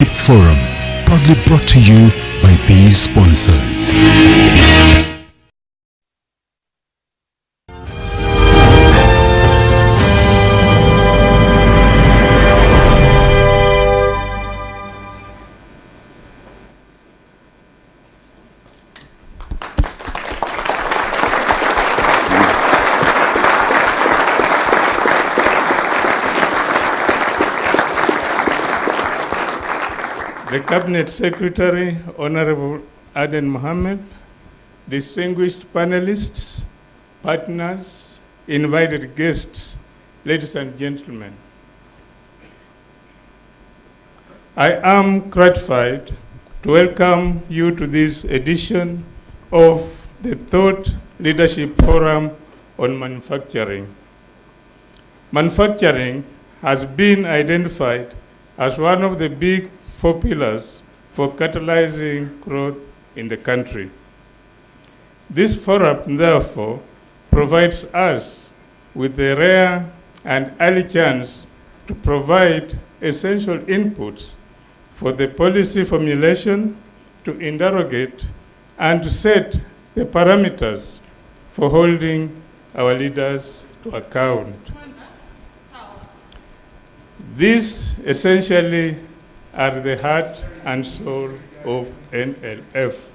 Forum, proudly brought to you by these sponsors. The Cabinet Secretary, Honorable Aden Mohammed, distinguished panelists, partners, invited guests, ladies and gentlemen. I am gratified to welcome you to this edition of the Thought Leadership Forum on Manufacturing. Manufacturing has been identified as one of the big 4 pillars for catalyzing growth in the country. This forum, therefore, provides us with a rare and early chance to provide essential inputs for the policy formulation, to interrogate, and to set the parameters for holding our leaders to account. These essentially are the heart and soul of NLF.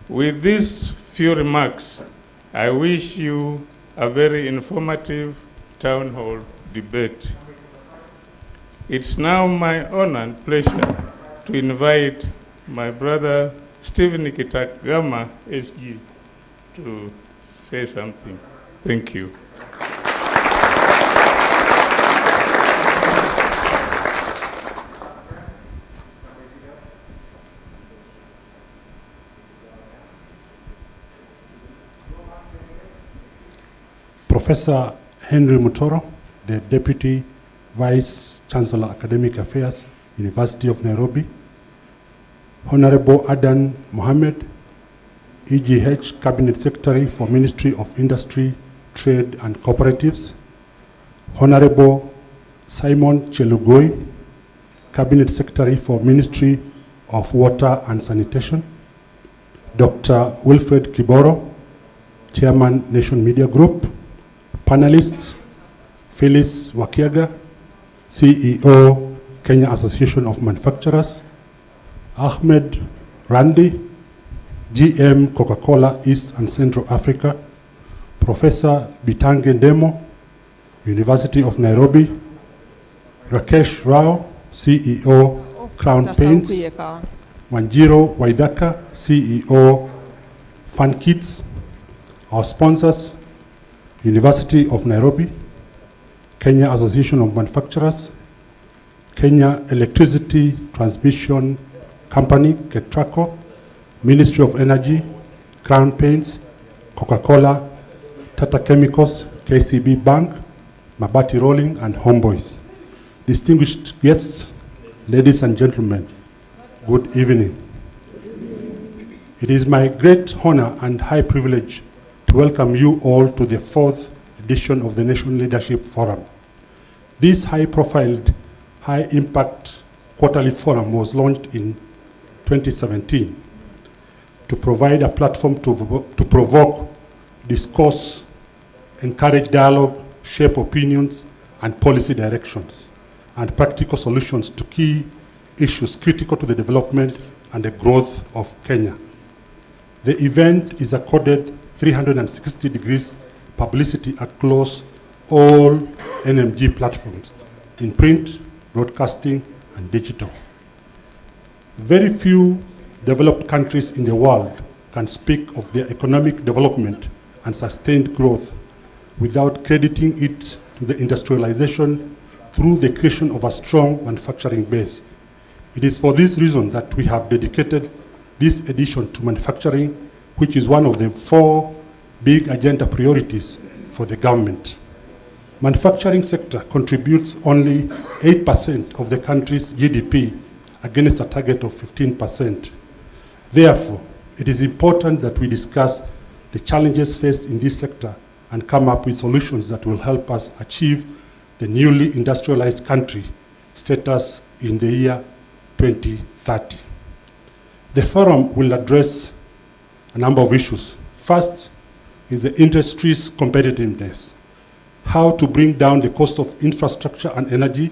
With these few remarks, I wish you a very informative town hall debate. It's now my honor and pleasure to invite my brother Stephen KETRACO SG to say something. Thank you. Professor Henry Mutoro, the Deputy Vice Chancellor Academic Affairs, University of Nairobi. Honorable Aden Mohammed, EGH Cabinet Secretary for Ministry of Industry, Trade and Cooperatives. Honorable Simon Chelugoi, Cabinet Secretary for Ministry of Water and Sanitation. Dr. Wilfred Kiboro, Chairman, Nation Media Group. Panelists, Phyllis Wakiaga, CEO, Kenya Association of Manufacturers. Ahmed Randi, GM, Coca-Cola East and Central Africa. Professor Bitange Ndemo, University of Nairobi. Rakesh Rao, CEO, Crown Paints. Wanjiro Waidaka, CEO, Fun Kids. Our sponsors, University of Nairobi, Kenya Association of Manufacturers, Kenya Electricity Transmission Company, KETRACO, Ministry of Energy, Crown Paints, Coca-Cola, Tata Chemicals, KCB Bank, Mabati Rolling, and Homeboys. Distinguished guests, ladies and gentlemen, good evening. It is my great honor and high privilege to welcome you all to the 4th edition of the Nation Leadership Forum. This high-profile, high-impact quarterly forum was launched in 2017 to provide a platform to provoke, discourse, encourage dialogue, shape opinions and policy directions, and practical solutions to key issues critical to the development and the growth of Kenya. The event is accorded 360 degrees publicity across all NMG platforms, in print, broadcasting, and digital. Very few developed countries in the world can speak of their economic development and sustained growth without crediting it to the industrialization through the creation of a strong manufacturing base. It is for this reason that we have dedicated this edition to manufacturing, which is one of the 4 big agenda priorities for the government. Manufacturing sector contributes only 8% of the country's GDP against a target of 15%. Therefore, it is important that we discuss the challenges faced in this sector and come up with solutions that will help us achieve the newly industrialized country status in the year 2030. The forum will address a number of issues. First is the industry's competitiveness, how to bring down the cost of infrastructure and energy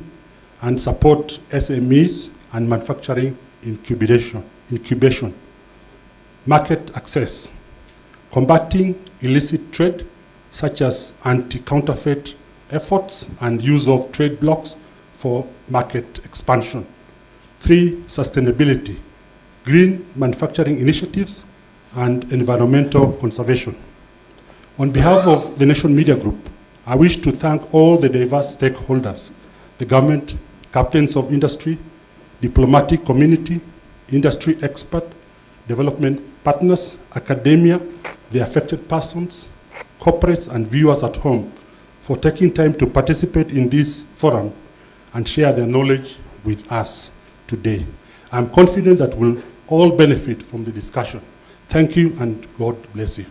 and support SMEs and manufacturing incubation, market access, combating illicit trade such as anti-counterfeit efforts and use of trade blocks for market expansion. 3, sustainability, green manufacturing initiatives and environmental conservation. On behalf of the Nation Media Group, I wish to thank all the diverse stakeholders, the government, captains of industry, diplomatic community, industry expert, development partners, academia, the affected persons, corporates and viewers at home for taking time to participate in this forum and share their knowledge with us today. I'm confident that we'll all benefit from the discussion. Thank you and God bless you.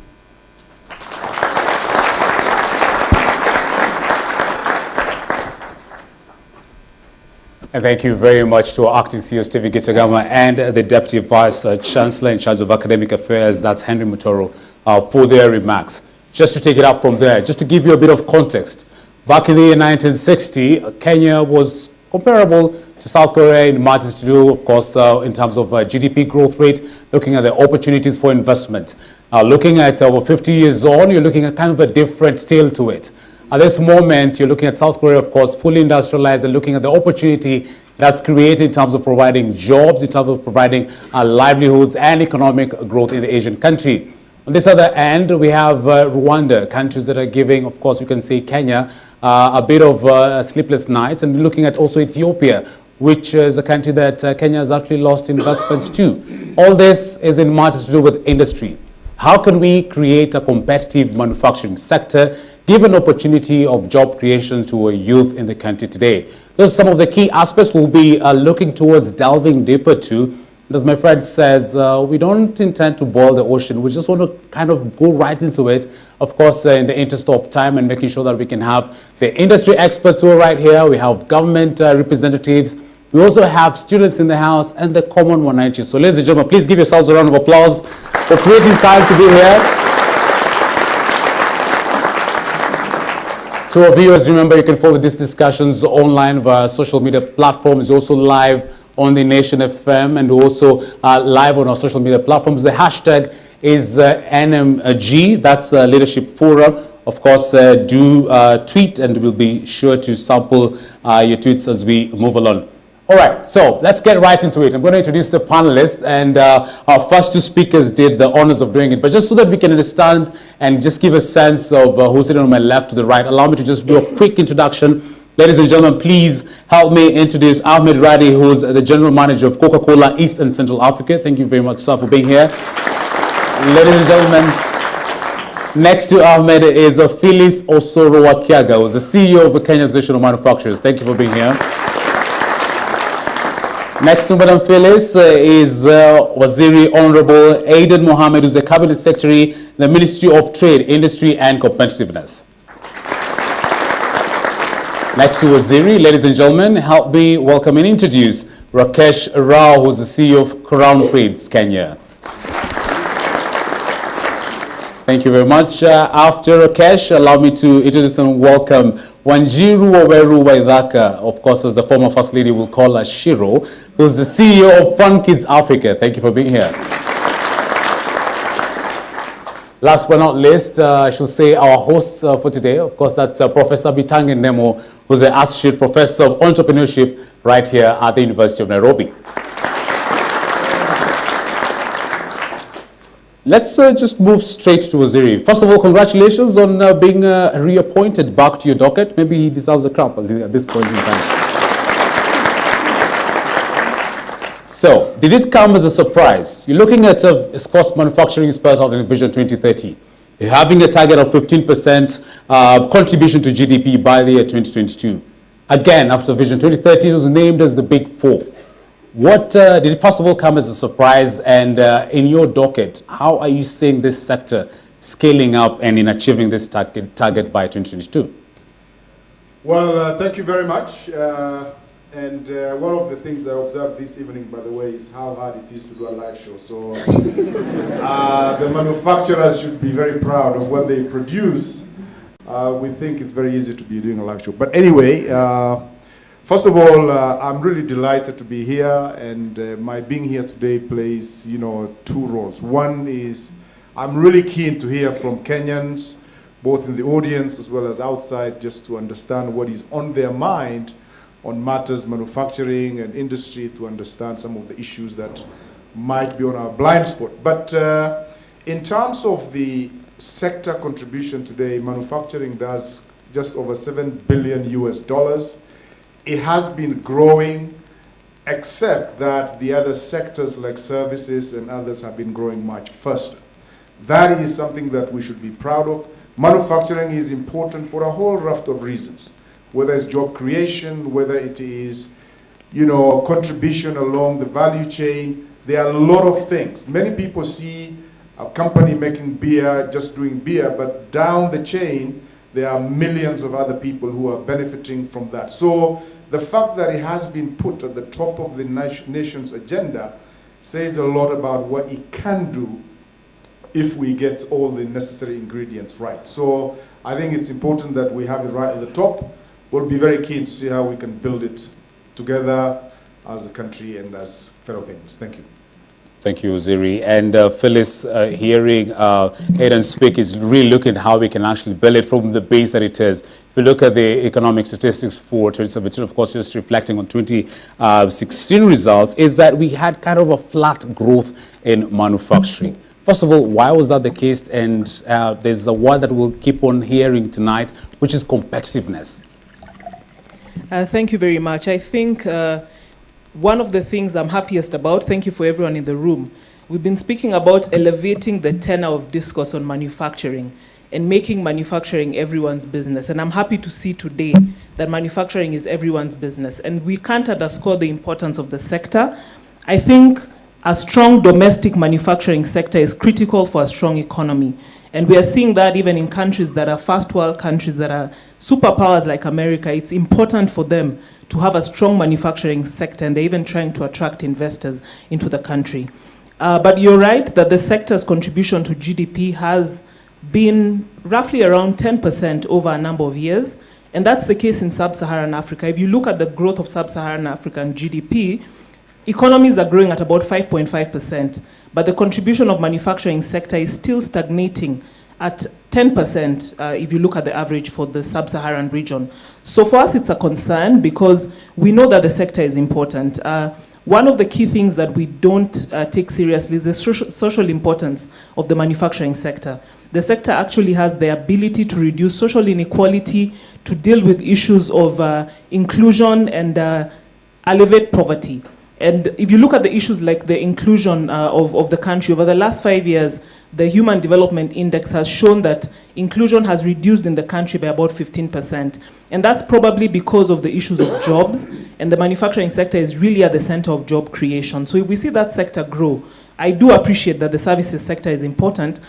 And thank you very much to our acting CEO, Stephen Gitagama, and the Deputy Vice Chancellor in charge of Academic Affairs, that's Henry Mutoro, for their remarks. Just to take it up from there, just to give you a bit of context, back in the year 1960, Kenya was comparable to South Korea in matters to do, of course, in terms of GDP growth rate, looking at the opportunities for investment. Looking at over 50 years on, you're looking at kind of a different tale to it. At this moment, you're looking at South Korea, of course, fully industrialized and looking at the opportunity that's created in terms of providing jobs, in terms of providing livelihoods and economic growth in the Asian country. On this other end, we have Rwanda, countries that are giving, of course, you can say Kenya, a bit of sleepless nights, and looking at also Ethiopia, which is a country that Kenya has actually lost investments to. All this is in matters to do with industry. How can we create a competitive manufacturing sector, give an opportunity of job creation to our youth in the country today? Those are some of the key aspects we'll be looking towards delving deeper to. And as my friend says, we don't intend to boil the ocean. We just want to kind of go right into it, of course, in the interest of time and making sure that we can have the industry experts who are right here. We have government representatives. We also have students in the house and the common wananchi. So ladies and gentlemen, please give yourselves a round of applause for creating time to be here. To our viewers, remember you can follow these discussions online via social media platforms. Also live on the Nation FM and also live on our social media platforms. The hashtag is NMG, that's Leadership Forum. Of course, do tweet and we'll be sure to sample your tweets as we move along. All right, so let's get right into it. I'm going to introduce the panelists, and our first two speakers did the honors of doing it. But just so that we can understand and just give a sense of who's sitting on my left to the right, allow me to just do a quick introduction. Ladies and gentlemen, please help me introduce Ahmed Radi, who's the General Manager of Coca-Cola East and Central Africa. Thank you very much, sir, for being here. Ladies and gentlemen, next to Ahmed is Phyllis Osoro Kiaga, who's the CEO of the Kenya Association of Manufacturers. Thank you for being here. Next to Madam Phyllis is Waziri Honorable Aiden Mohammed, who's the Cabinet Secretary in the Ministry of Trade, Industry and Competitiveness. Next to Waziri, ladies and gentlemen, help me welcome and introduce Rakesh Rao, who's the CEO of Crown Trades Kenya. Thank you very much. After Rakesh, allow me to introduce and welcome Wanjiru Waweru Waithaka, of course, as the former First Lady will call her Shiro, who's the CEO of Fun Kids Africa. Thank you for being here. Last but not least, I should say our hosts for today, of course, that's Professor Bitange Nemo, who's the Associate Professor of Entrepreneurship right here at the University of Nairobi. Let's just move straight to Waziri. First of all, congratulations on being reappointed back to your docket. Maybe he deserves a clap at this point in time. So, did it come as a surprise? You're looking at a cost manufacturing spurt out in Vision 2030. You're having a target of 15% contribution to GDP by the year 2022. Again, after Vision 2030, it was named as the Big Four. What did it first of all come as a surprise, and in your docket, how are you seeing this sector scaling up and in achieving this target by 2022? Well, thank you very much. And one of the things I observed this evening, by the way, is how hard it is to do a live show. So the manufacturers should be very proud of what they produce. We think it's very easy to be doing a live show. But anyway, first of all, I'm really delighted to be here, and my being here today plays, two roles. One is I'm really keen to hear from Kenyans, both in the audience as well as outside, just to understand what is on their mind on matters manufacturing and industry, to understand some of the issues that might be on our blind spot. But in terms of the sector contribution today, manufacturing does just over $7 billion US. It has been growing, except that the other sectors like services and others have been growing much faster. That is something that we should be proud of. Manufacturing is important for a whole raft of reasons, whether it's job creation, whether it is, contribution along the value chain. There are a lot of things. Many people see a company making beer, just doing beer, but down the chain, there are millions of other people who are benefiting from that. So the fact that it has been put at the top of the nation's agenda says a lot about what it can do if we get all the necessary ingredients right. So I think it's important that we have it right at the top. We'll be very keen to see how we can build it together as a country and as fellow Kenyans. Thank you. Thank you, Ziri. And Phyllis, hearing Hayden speak is really looking at how we can actually build it from the base that it is. If you look at the economic statistics for 2017, of course, just reflecting on 2016 results, is that we had kind of a flat growth in manufacturing. First of all, why was that the case? And there's a word that we'll keep on hearing tonight, which is competitiveness. Thank you very much. I think one of the things I'm happiest about, thank you for everyone in the room, we've been speaking about elevating the tenor of discourse on manufacturing and making manufacturing everyone's business. And I'm happy to see today that manufacturing is everyone's business. And we can't underscore the importance of the sector. I think a strong domestic manufacturing sector is critical for a strong economy. And we are seeing that even in countries that are first world countries, that are superpowers like America. It's important for them to have a strong manufacturing sector, and they're even trying to attract investors into the country. But you're right that the sector's contribution to GDP has been roughly around 10% over a number of years, and that's the case in sub-Saharan Africa. If you look at the growth of sub-Saharan African GDP, economies are growing at about 5.5%, but the contribution of manufacturing sector is still stagnating at 10% if you look at the average for the sub-Saharan region. So for us, it's a concern because we know that the sector is important. One of the key things that we don't take seriously is the social importance of the manufacturing sector. The sector actually has the ability to reduce social inequality, to deal with issues of inclusion and elevate poverty. And if you look at the issues like the inclusion of the country, over the last 5 years, the Human Development Index has shown that inclusion has reduced in the country by about 15%. And that's probably because of the issues of jobs, and the manufacturing sector is really at the center of job creation. So if we see that sector grow, I do appreciate that the services sector is important,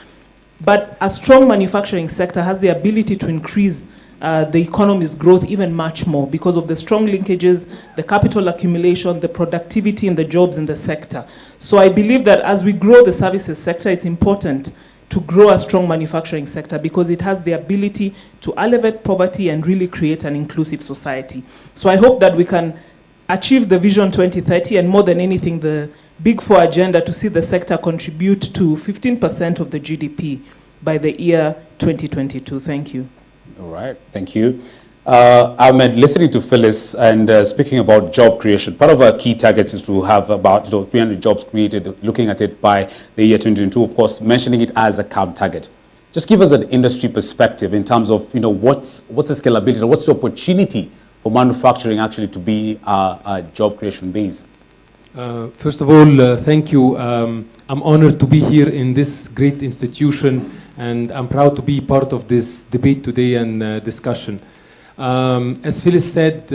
but a strong manufacturing sector has the ability to increase the economy's growth even much more because of the strong linkages, the capital accumulation, the productivity and the jobs in the sector. So I believe that as we grow the services sector, it's important to grow a strong manufacturing sector because it has the ability to elevate poverty and really create an inclusive society. So I hope that we can achieve the Vision 2030 and more than anything, the Big Four agenda to see the sector contribute to 15% of the GDP by the year 2022. Thank you. All right, thank you. Ahmed, listening to Phyllis and speaking about job creation, part of our key targets is to have about 300 jobs created, looking at it by the year 2022, of course, mentioning it as a CAB target. Just give us an industry perspective in terms of, what's the scalability and what's the opportunity for manufacturing actually to be a job creation base? First of all, thank you. I'm honored to be here in this great institution, and I'm proud to be part of this debate today and discussion. As Phyllis said,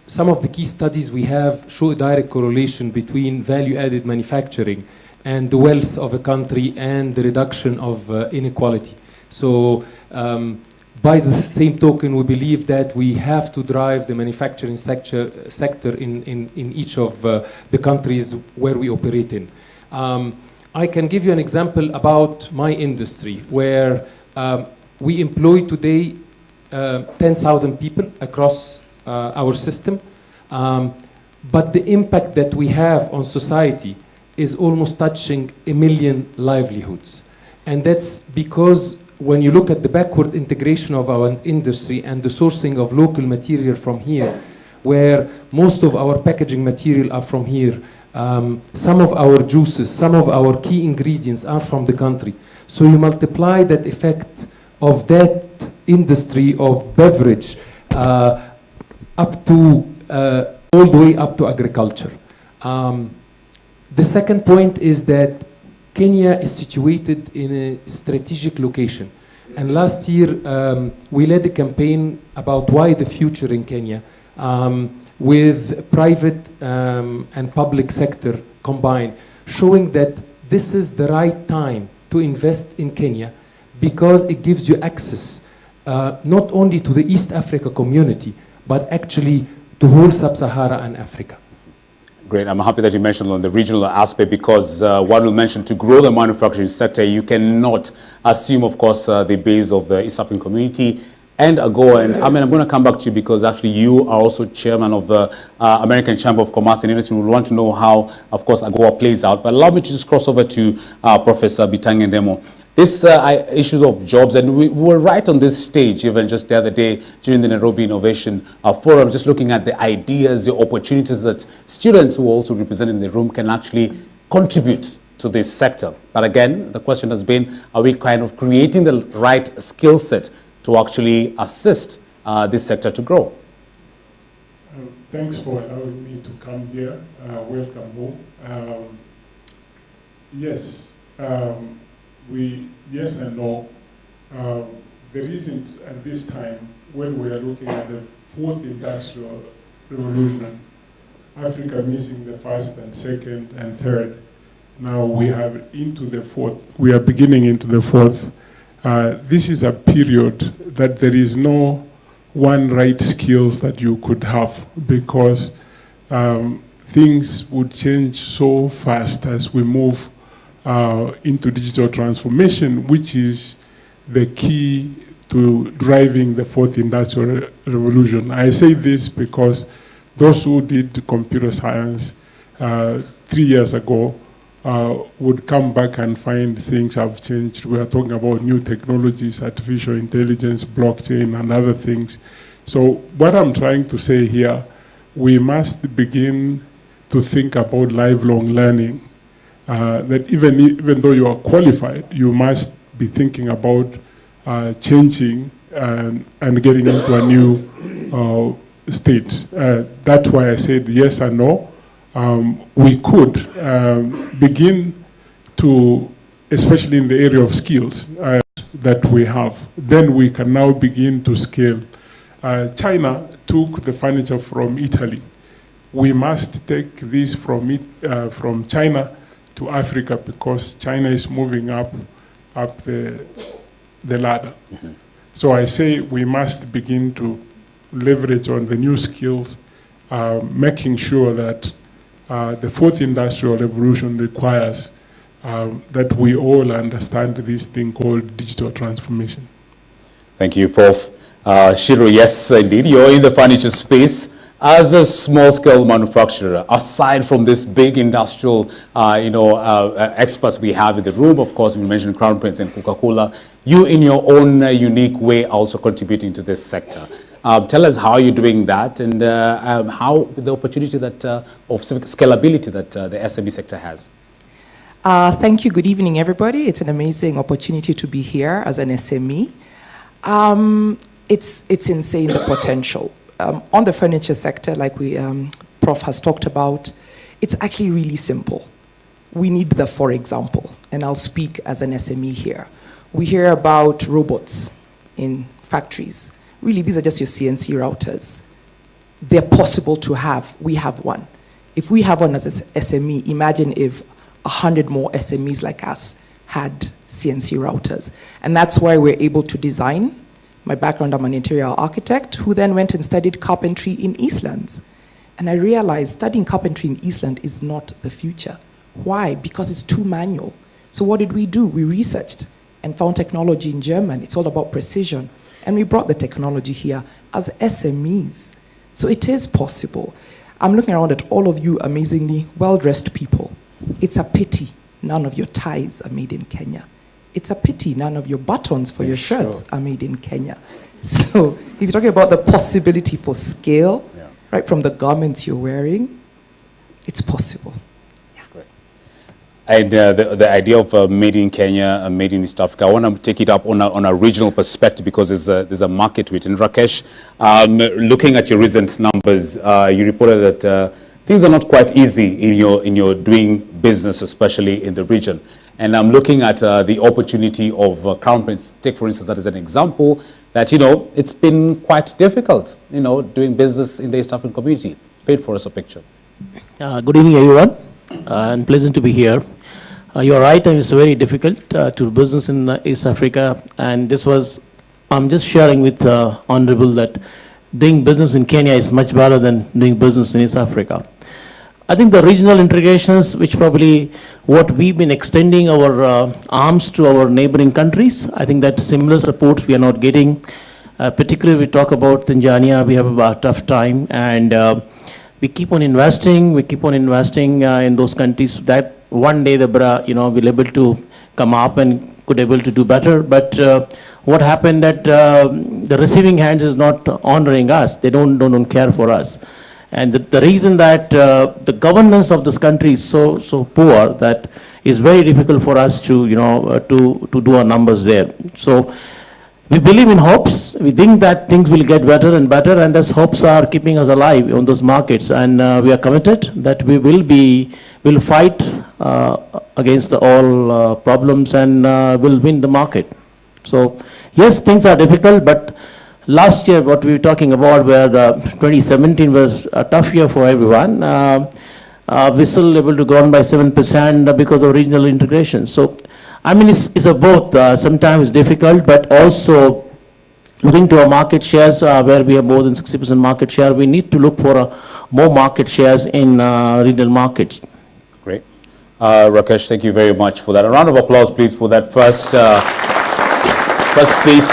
some of the key studies we have show a direct correlation between value-added manufacturing and the wealth of a country and the reduction of inequality. So by the same token, we believe that we have to drive the manufacturing sector in each of the countries where we operate in. I can give you an example about my industry, where we employ today 10,000 people across our system, but the impact that we have on society is almost touching 1 million livelihoods. And that's because when you look at the backward integration of our industry and the sourcing of local material from here, where most of our packaging material are from here, some of our juices, some of our key ingredients are from the country. So you multiply that effect of that industry of beverage up to all the way up to agriculture. The second point is that Kenya is situated in a strategic location. And last year, we led a campaign about why the future in Kenya, with private and public sector combined, showing that this is the right time to invest in Kenya because it gives you access not only to the East Africa community, but actually to whole Sub-Saharan Africa. Great. I'm happy that you mentioned on the regional aspect, because one will mention to grow the manufacturing sector, you cannot assume, of course, the base of the East African community and AGOA. And I mean, I'm going to come back to you because actually you are also chairman of the American Chamber of Commerce and Industry. We want to know how, of course, AGOA plays out. But allow me to just cross over to Professor Bitange Ndemo. This issues of jobs, and we were right on this stage even just the other day during the Nairobi Innovation Forum, just looking at the ideas, the opportunities that students who are also represented in the room can actually contribute to this sector. But again, the question has been, are we kind of creating the right skill set to actually assist this sector to grow? Thanks for allowing me to come here. Welcome home. Yes. Yes and no. There isn't, at this time, when we are looking at the fourth industrial revolution, Africa missing the first and second and third. Now we have into the fourth. We are beginning into the fourth. This is a period that there is no one right skills that you could have, because things would change so fast as we move into digital transformation, which is the key to driving the fourth industrial revolution. I say this because those who did computer science 3 years ago would come back and find things have changed. We are talking about new technologies, artificial intelligence, blockchain, and other things. So what I'm trying to say here, we must begin to think about lifelong learning. That even though you are qualified, you must be thinking about changing and getting into a new state. That's why I said yes and no. We could begin to, especially in the area of skills that we have, then we can now begin to scale. China took the furniture from Italy. We must take this from China to Africa, because China is moving up the ladder. Mm-hmm. So I say we must begin to leverage on the new skills, making sure that the fourth industrial revolution requires that we all understand this thing called digital transformation. Thank you, Prof. Shiro, yes, indeed, you're in the furniture space. As a small-scale manufacturer, aside from this big industrial, experts we have in the room, of course, we mentioned Crown Prince and Coca-Cola, you in your own unique way also contributing to this sector. Tell us how you're doing that, and how the opportunity that of scalability that the SME sector has. Thank you. Good evening, everybody. It's an amazing opportunity to be here as an SME. It's insane, the potential. On the furniture sector, like Prof has talked about, it's actually really simple. We need the for example, and I'll speak as an SME here. We hear about robots in factories. Really, these are just your CNC routers. They're possible to have. We have one. If we have one as an SME, imagine if 100 more SMEs like us had CNC routers. And that's why we're able to design, My background, I'm an interior architect who then went and studied carpentry in Eastlands. And I realized studying carpentry in Eastland is not the future. Why? Because it's too manual. So what did we do? We researched and found technology in Germany. It's all about precision. And we brought the technology here as SMEs. So it is possible. I'm looking around at all of you amazingly well-dressed people. It's a pity none of your ties are made in Kenya. It's a pity none of your buttons for your shirts are made in Kenya. So if you're talking about the possibility for scale, right, from the garments you're wearing, it's possible. And the idea of made in Kenya, made in East Africa, I want to take it up on a regional perspective because there's a market to it. And Rakesh, looking at your recent numbers, you reported that things are not quite easy in your doing business, especially in the region. And I'm looking at the opportunity of Crown Prince. Take, for instance, that as an example, that, it's been quite difficult, doing business in the East African community. Paint for us a picture. Good evening, everyone. And pleasant to be here. You're right, and it's very difficult to do business in East Africa. And I'm just sharing with Honorable that doing business in Kenya is much better than doing business in East Africa. I think the regional integrations, which probably what we've been extending our arms to our neighboring countries, I think that similar supports we are not getting. Particularly we talk about Tanzania, we have a tough time, and we keep on investing in those countries that one day we'll able to come up and could able to do better. But what happened that the receiving hands is not honoring us. They don't care for us. And the reason that the governance of this country is so poor that it's very difficult for us to do our numbers there. So we believe in hopes. We think that things will get better and better, and those hopes are keeping us alive on those markets. And we are committed that we will fight against all problems and will win the market. So yes, things are difficult, but last year what we were talking about where 2017 was a tough year for everyone. We're still able to go on by 7% because of regional integration. So I mean, it's a both. Sometimes difficult, but also looking to our market shares where we have more than 60% market share. We need to look for more market shares in regional markets. Great. Rakesh, thank you very much for that. A round of applause, please, for that first speech.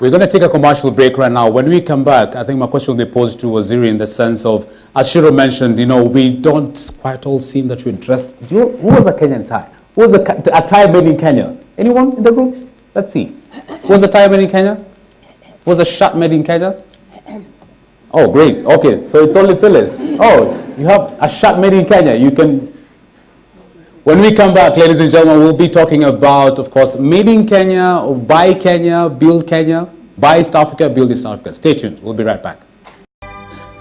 We're going to take a commercial break right now. When we come back, I think my question will be posed to Waziri in the sense of, as Shiro mentioned, we don't quite all seem that we're dressed. Who was a Kenyan tie? Who was a tie made in Kenya? Anyone in the room? Let's see. Who was a tie made in Kenya? Who was a shirt made in Kenya? Oh, great. Okay, so it's only Phyllis. Oh, you have a shirt made in Kenya. You can... When we come back, ladies and gentlemen, we'll be talking about, of course, made in Kenya, or buy Kenya, build Kenya, buy East Africa, build East Africa. Stay tuned. We'll be right back.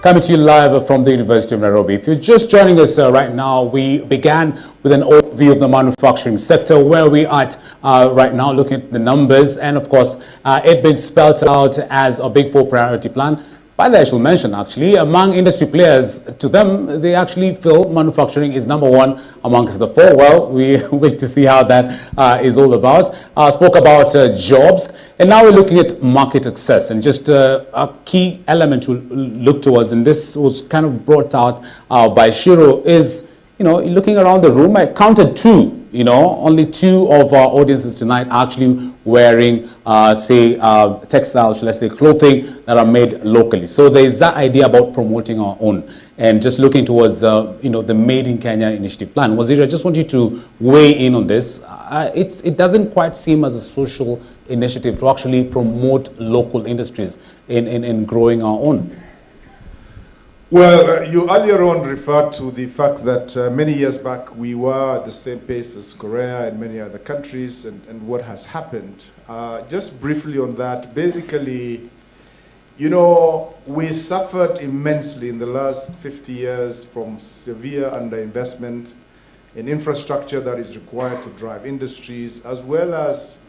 Coming to you live from the University of Nairobi. If you're just joining us right now, we began with an overview of the manufacturing sector, where we are at right now, looking at the numbers, and of course, it been spelled out as a Big Four priority plan. By the actual mention, actually, among industry players, to them, they actually feel manufacturing is number one amongst the four. Well, we wait to see how that is all about. Spoke about jobs, and now we're looking at market access. And just a key element to look towards, and this was kind of brought out by Shiro, is, looking around the room, I counted two. Only two of our audiences tonight are actually wearing, textiles, let's say clothing that are made locally. So there's that idea about promoting our own and just looking towards, the Made in Kenya initiative plan. Waziri, I just want you to weigh in on this. It doesn't quite seem as a social initiative to actually promote local industries in growing our own. Well, you earlier on referred to the fact that many years back we were at the same pace as Korea and many other countries, and what has happened. Just briefly on that, basically, we suffered immensely in the last 50 years from severe underinvestment in infrastructure that is required to drive industries, as well as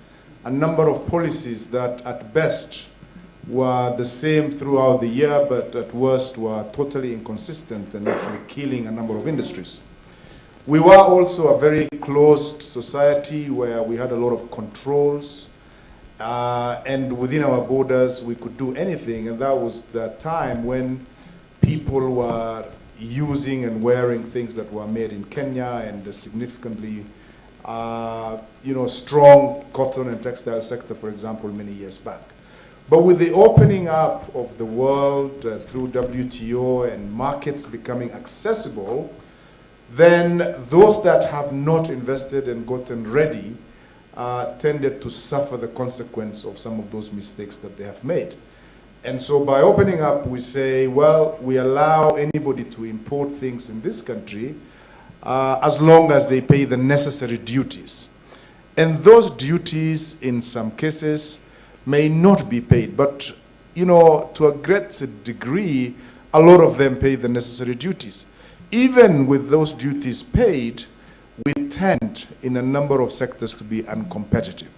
a number of policies that at best were the same throughout the year, but at worst were totally inconsistent and actually killing a number of industries. We were also a very closed society where we had a lot of controls and within our borders we could do anything, and that was the time when people were using and wearing things that were made in Kenya, and significantly strong cotton and textile sector, for example, many years back. But with the opening up of the world through WTO and markets becoming accessible, then those that have not invested and gotten ready tended to suffer the consequence of some of those mistakes that they have made. And so by opening up, we say, well, we allow anybody to import things in this country as long as they pay the necessary duties. And those duties, in some cases, may not be paid. But, to a great degree, a lot of them pay the necessary duties. Even with those duties paid, we tend, in a number of sectors, to be uncompetitive.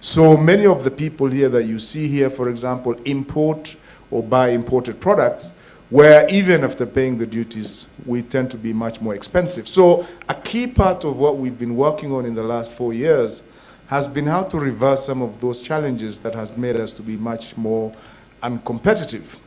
So many of the people here that you see here, for example, import or buy imported products, where even after paying the duties, we tend to be much more expensive. So a key part of what we've been working on in the last 4 years has been how to reverse some of those challenges that has made us to be much more uncompetitive.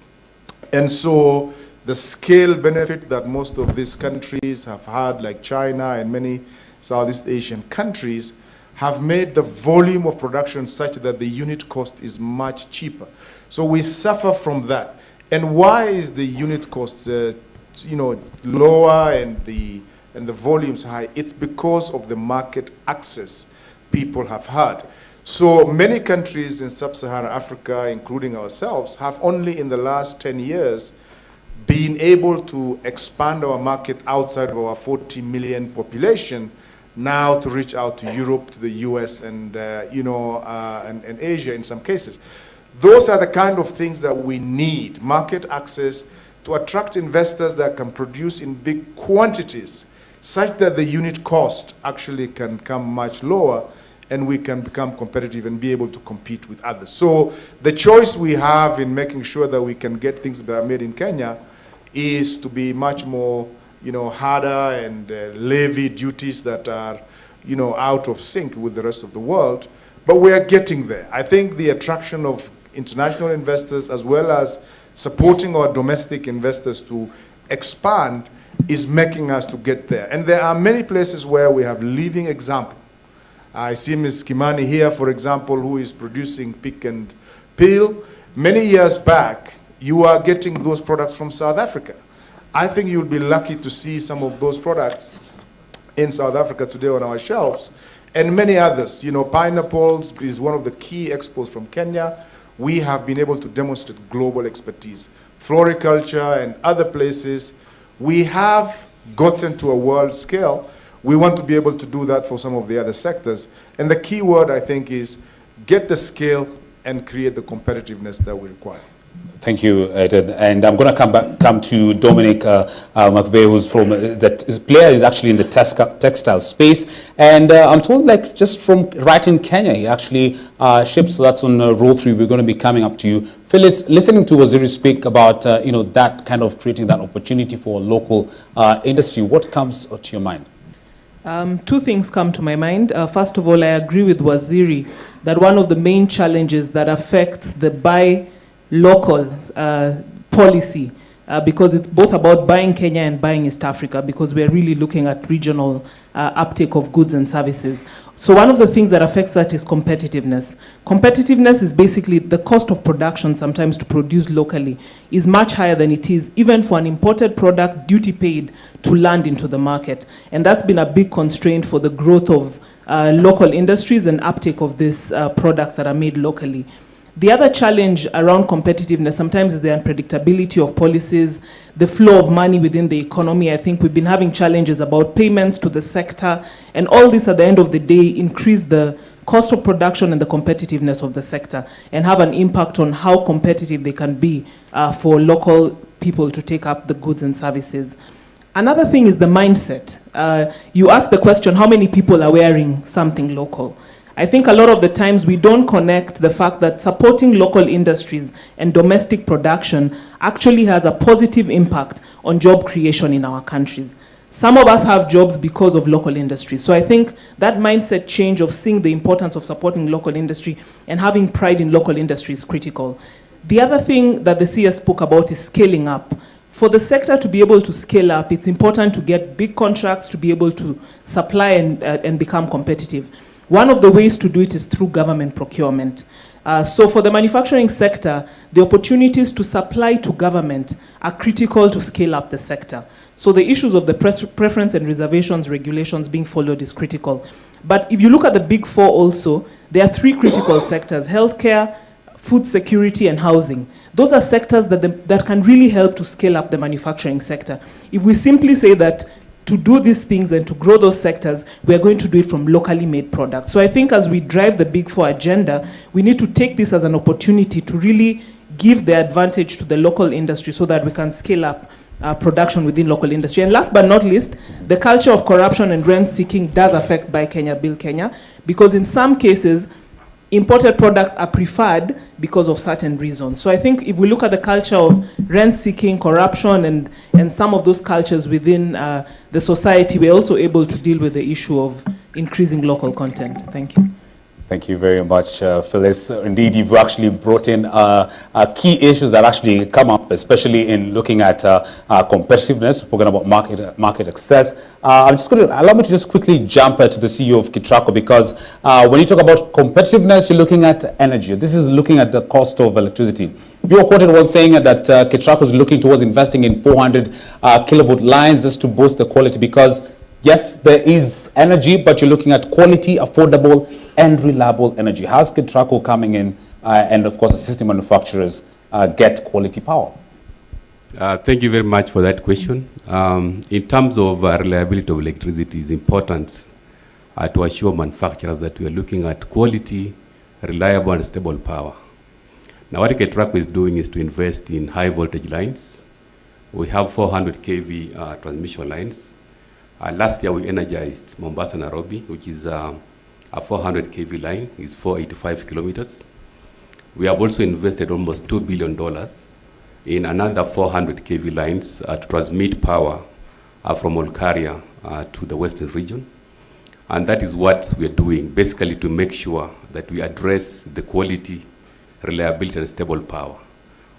And so the scale benefit that most of these countries have had, like China and many Southeast Asian countries, have made the volume of production such that the unit cost is much cheaper. So we suffer from that. And why is the unit cost lower and the volumes high? It's because of the market access people have had. So many countries in sub-Saharan Africa, including ourselves, have only in the last 10 years been able to expand our market outside of our 40 million population, now to reach out to Europe, to the US, and and Asia in some cases. Those are the kind of things that we need: market access to attract investors that can produce in big quantities, such that the unit cost actually can come much lower, and we can become competitive and be able to compete with others. So the choice we have in making sure that we can get things that are made in Kenya is to be much more, harder and levy duties that are, out of sync with the rest of the world. But we are getting there. I think the attraction of international investors, as well as supporting our domestic investors to expand, is making us to get there. And there are many places where we have living examples. I see Ms. Kimani here, for example, who is producing pick and peel. Many years back, you are getting those products from South Africa. I think you'll be lucky to see some of those products in South Africa today on our shelves, and many others. Pineapples is one of the key exports from Kenya. We have been able to demonstrate global expertise. Floriculture and other places, we have gotten to a world scale. We want to be able to do that for some of the other sectors. And the key word, I think, is get the scale and create the competitiveness that we require. Thank you, Ed. And I'm going to come to Dominic McVeigh, who's from the player is actually in the textile space. And I'm told, just from right in Kenya, he actually ships. So that's on row 3. We're going to be coming up to you. Phyllis, listening to Waziri speak about that kind of creating that opportunity for local industry, what comes to your mind? Two things come to my mind. First of all, I agree with Waziri that one of the main challenges that affects the buy local policy, because it's both about buying Kenya and buying East Africa, because we're really looking at regional uptake of goods and services. So one of the things that affects that is competitiveness. Competitiveness is basically the cost of production sometimes to produce locally is much higher than it is even for an imported product duty paid to land into the market. And that's been a big constraint for the growth of local industries and uptake of these products that are made locally. The other challenge around competitiveness sometimes is the unpredictability of policies, the flow of money within the economy. I think we've been having challenges about payments to the sector, and all this at the end of the day increase the cost of production and the competitiveness of the sector and have an impact on how competitive they can be for local people to take up the goods and services. Another thing is the mindset. You asked the question, how many people are wearing something local? I think a lot of the times we don't connect the fact that supporting local industries and domestic production actually has a positive impact on job creation in our countries. Some of us have jobs because of local industry. So I think that mindset change of seeing the importance of supporting local industry and having pride in local industry is critical. The other thing that the CS spoke about is scaling up. For the sector to be able to scale up, it's important to get big contracts to be able to supply and become competitive. One of the ways to do it is through government procurement. So for the manufacturing sector, the opportunities to supply to government are critical to scale up the sector. So the issues of the preference and reservations regulations being followed is critical. But if you look at the big four also, there are three critical sectors: healthcare, food security, and housing. Those are sectors that can really help to scale up the manufacturing sector. If we simply say that to do these things and to grow those sectors, we are going to do it from locally made products. So I think as we drive the Big Four agenda, we need to take this as an opportunity to really give the advantage to the local industry so that we can scale up production within local industry. And last but not least, the culture of corruption and rent seeking does affect Buy Kenya, Build Kenya, because in some cases, imported products are preferred because of certain reasons. So I think if we look at the culture of rent seeking, corruption, and some of those cultures within the society, we're also able to deal with the issue of increasing local content. Thank you. Thank you very much, Phyllis. Indeed, you've actually brought in key issues that actually come up, especially in looking at competitiveness. We're talking about market access. I'm just going to allow me to just quickly jump to the CEO of KETRACO, because when you talk about competitiveness, you're looking at energy. This is looking at the cost of electricity. You were quoted was saying that KETRACO is looking towards investing in 400 kilovolt lines just to boost the quality, because yes, there is energy, but you're looking at quality, affordable, and reliable energy. How's KETRACO coming in and, of course, assisting manufacturers get quality power? Thank you very much for that question. In terms of reliability of electricity, it's important to assure manufacturers that we are looking at quality, reliable, and stable power. Now, what KETRACO is doing is to invest in high voltage lines. We have 400 kV transmission lines. Last year, we energized Mombasa, Nairobi, which is a 400 kV line, is 485 kilometers. We have also invested almost $2 billion in another 400 kV lines to transmit power from Olkaria to the western region. And that is what we are doing, basically to make sure that we address the quality, reliability, and stable power.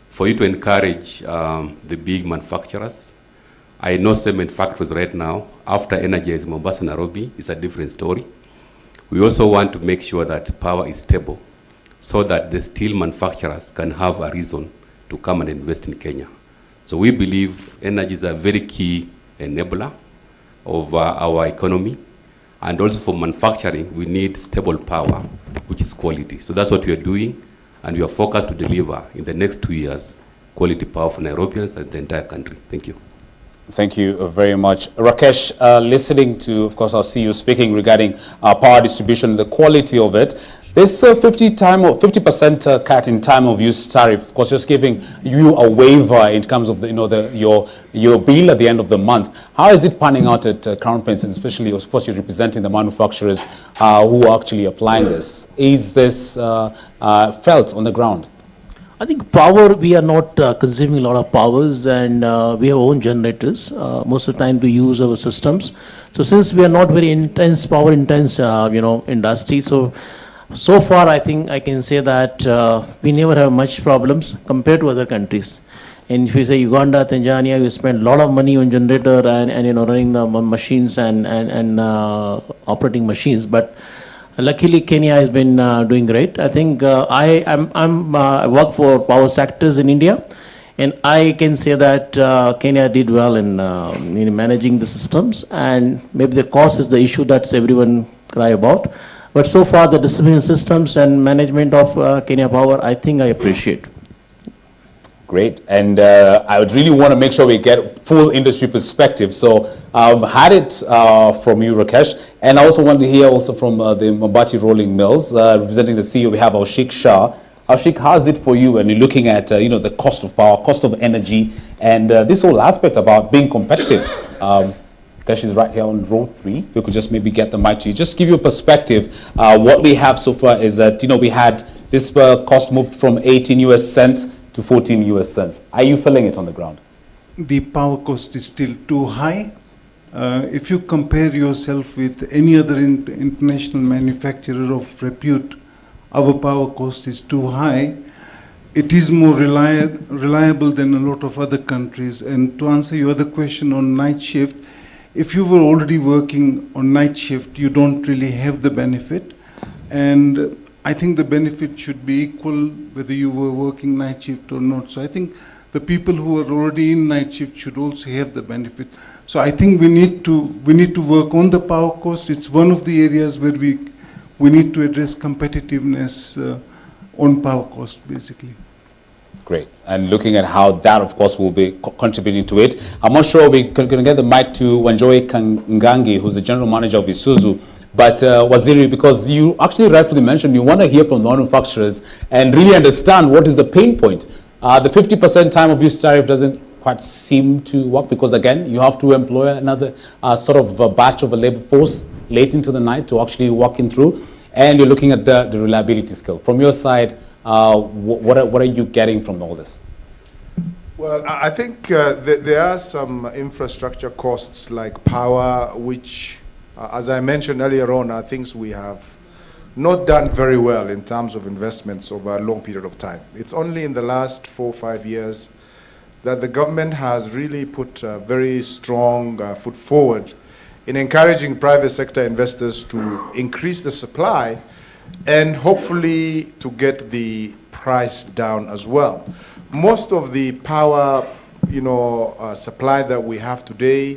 For you to encourage the big manufacturers, I know cement factories right now, after energizing Mombasa, Nairobi, is a different story. We also want to make sure that power is stable so that the steel manufacturers can have a reason to come and invest in Kenya. So we believe energy is a very key enabler of our economy. And also for manufacturing, we need stable power, which is quality. So that's what we are doing, and we are focused to deliver in the next 2 years quality power for Nairobians and the entire country. Thank you. Thank you very much. Rakesh, listening to, of course, our CEO speaking regarding power distribution, the quality of it, this 50% cut in time of use tariff, of course, just giving you a waiver in terms of your bill at the end of the month. How is it panning out at Crown Prince, and especially, of course, you're representing the manufacturers who are actually applying this? Is this felt on the ground? I think power, we are not consuming a lot of powers, and we have our own generators most of the time to use our systems. So since we are not very intense, power intense, industry, so far I think I can say that we never have much problems compared to other countries. And if you say Uganda, Tanzania, you spend a lot of money on generator and running the machines and operating machines, but luckily, Kenya has been doing great. I think I work for power sectors in India, and I can say that Kenya did well in managing the systems, and maybe the cost is the issue that everyone cry about. But so far, the distribution systems and management of Kenya Power, I think I appreciate. Great, and I would really want to make sure we get full industry perspective. So had it from you, Rakesh, and I also want to hear also from the Mabati Rolling Mills, representing the CEO. We have Aushik Shah. Aushik, how is it for you when you're looking at the cost of power, cost of energy, and this whole aspect about being competitive? Rakesh is right here on row 3. We could just maybe get the mic to you. Just give you a perspective. What we have so far is that we had this cost moved from 18 US cents to 14 US cents. Are you feeling it on the ground? The power cost is still too high, If you compare yourself with any other international manufacturer of repute, our power cost is too high. It is more reliable than a lot of other countries. And to answer your other question on night shift, if you were already working on night shift, you don't really have the benefit. And I think the benefit should be equal whether you were working night shift or not. So I think the people who are already in night shift should also have the benefit. So I think we need to work on the power cost. It's one of the areas where we need to address competitiveness on power cost, basically. Great. And looking at how that, of course, will be contributing to it. I'm not sure we're going to get the mic to Wanjoy Kangangi, who's the general manager of Isuzu. But Waziri, because you actually rightfully mentioned you want to hear from the manufacturers and really understand what is the pain point. The 50% time of use tariff doesn't quite seem to work because, again, you have to employ another sort of a batch of a labor force late into the night to actually walk in through. And you're looking at the reliability scale. From your side, what are you getting from all this? Well, I think there are some infrastructure costs like power, which, as I mentioned earlier on, are things we have not done very well in terms of investments over a long period of time. It's only in the last 4 or 5 years that the government has really put a very strong foot forward in encouraging private sector investors to increase the supply and hopefully to get the price down as well. Most of the power, supply that we have today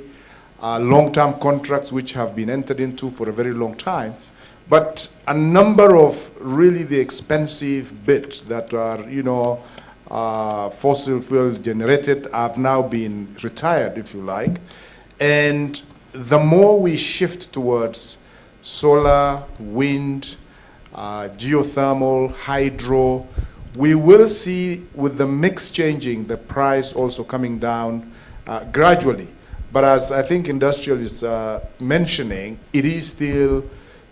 are long-term contracts which have been entered into for a very long time. But a number of really the expensive bits that are, fossil fuel generated have now been retired, if you like. And the more we shift towards solar, wind, geothermal, hydro, we will see with the mix changing, the price also coming down gradually. But as I think industrial is mentioning, it is still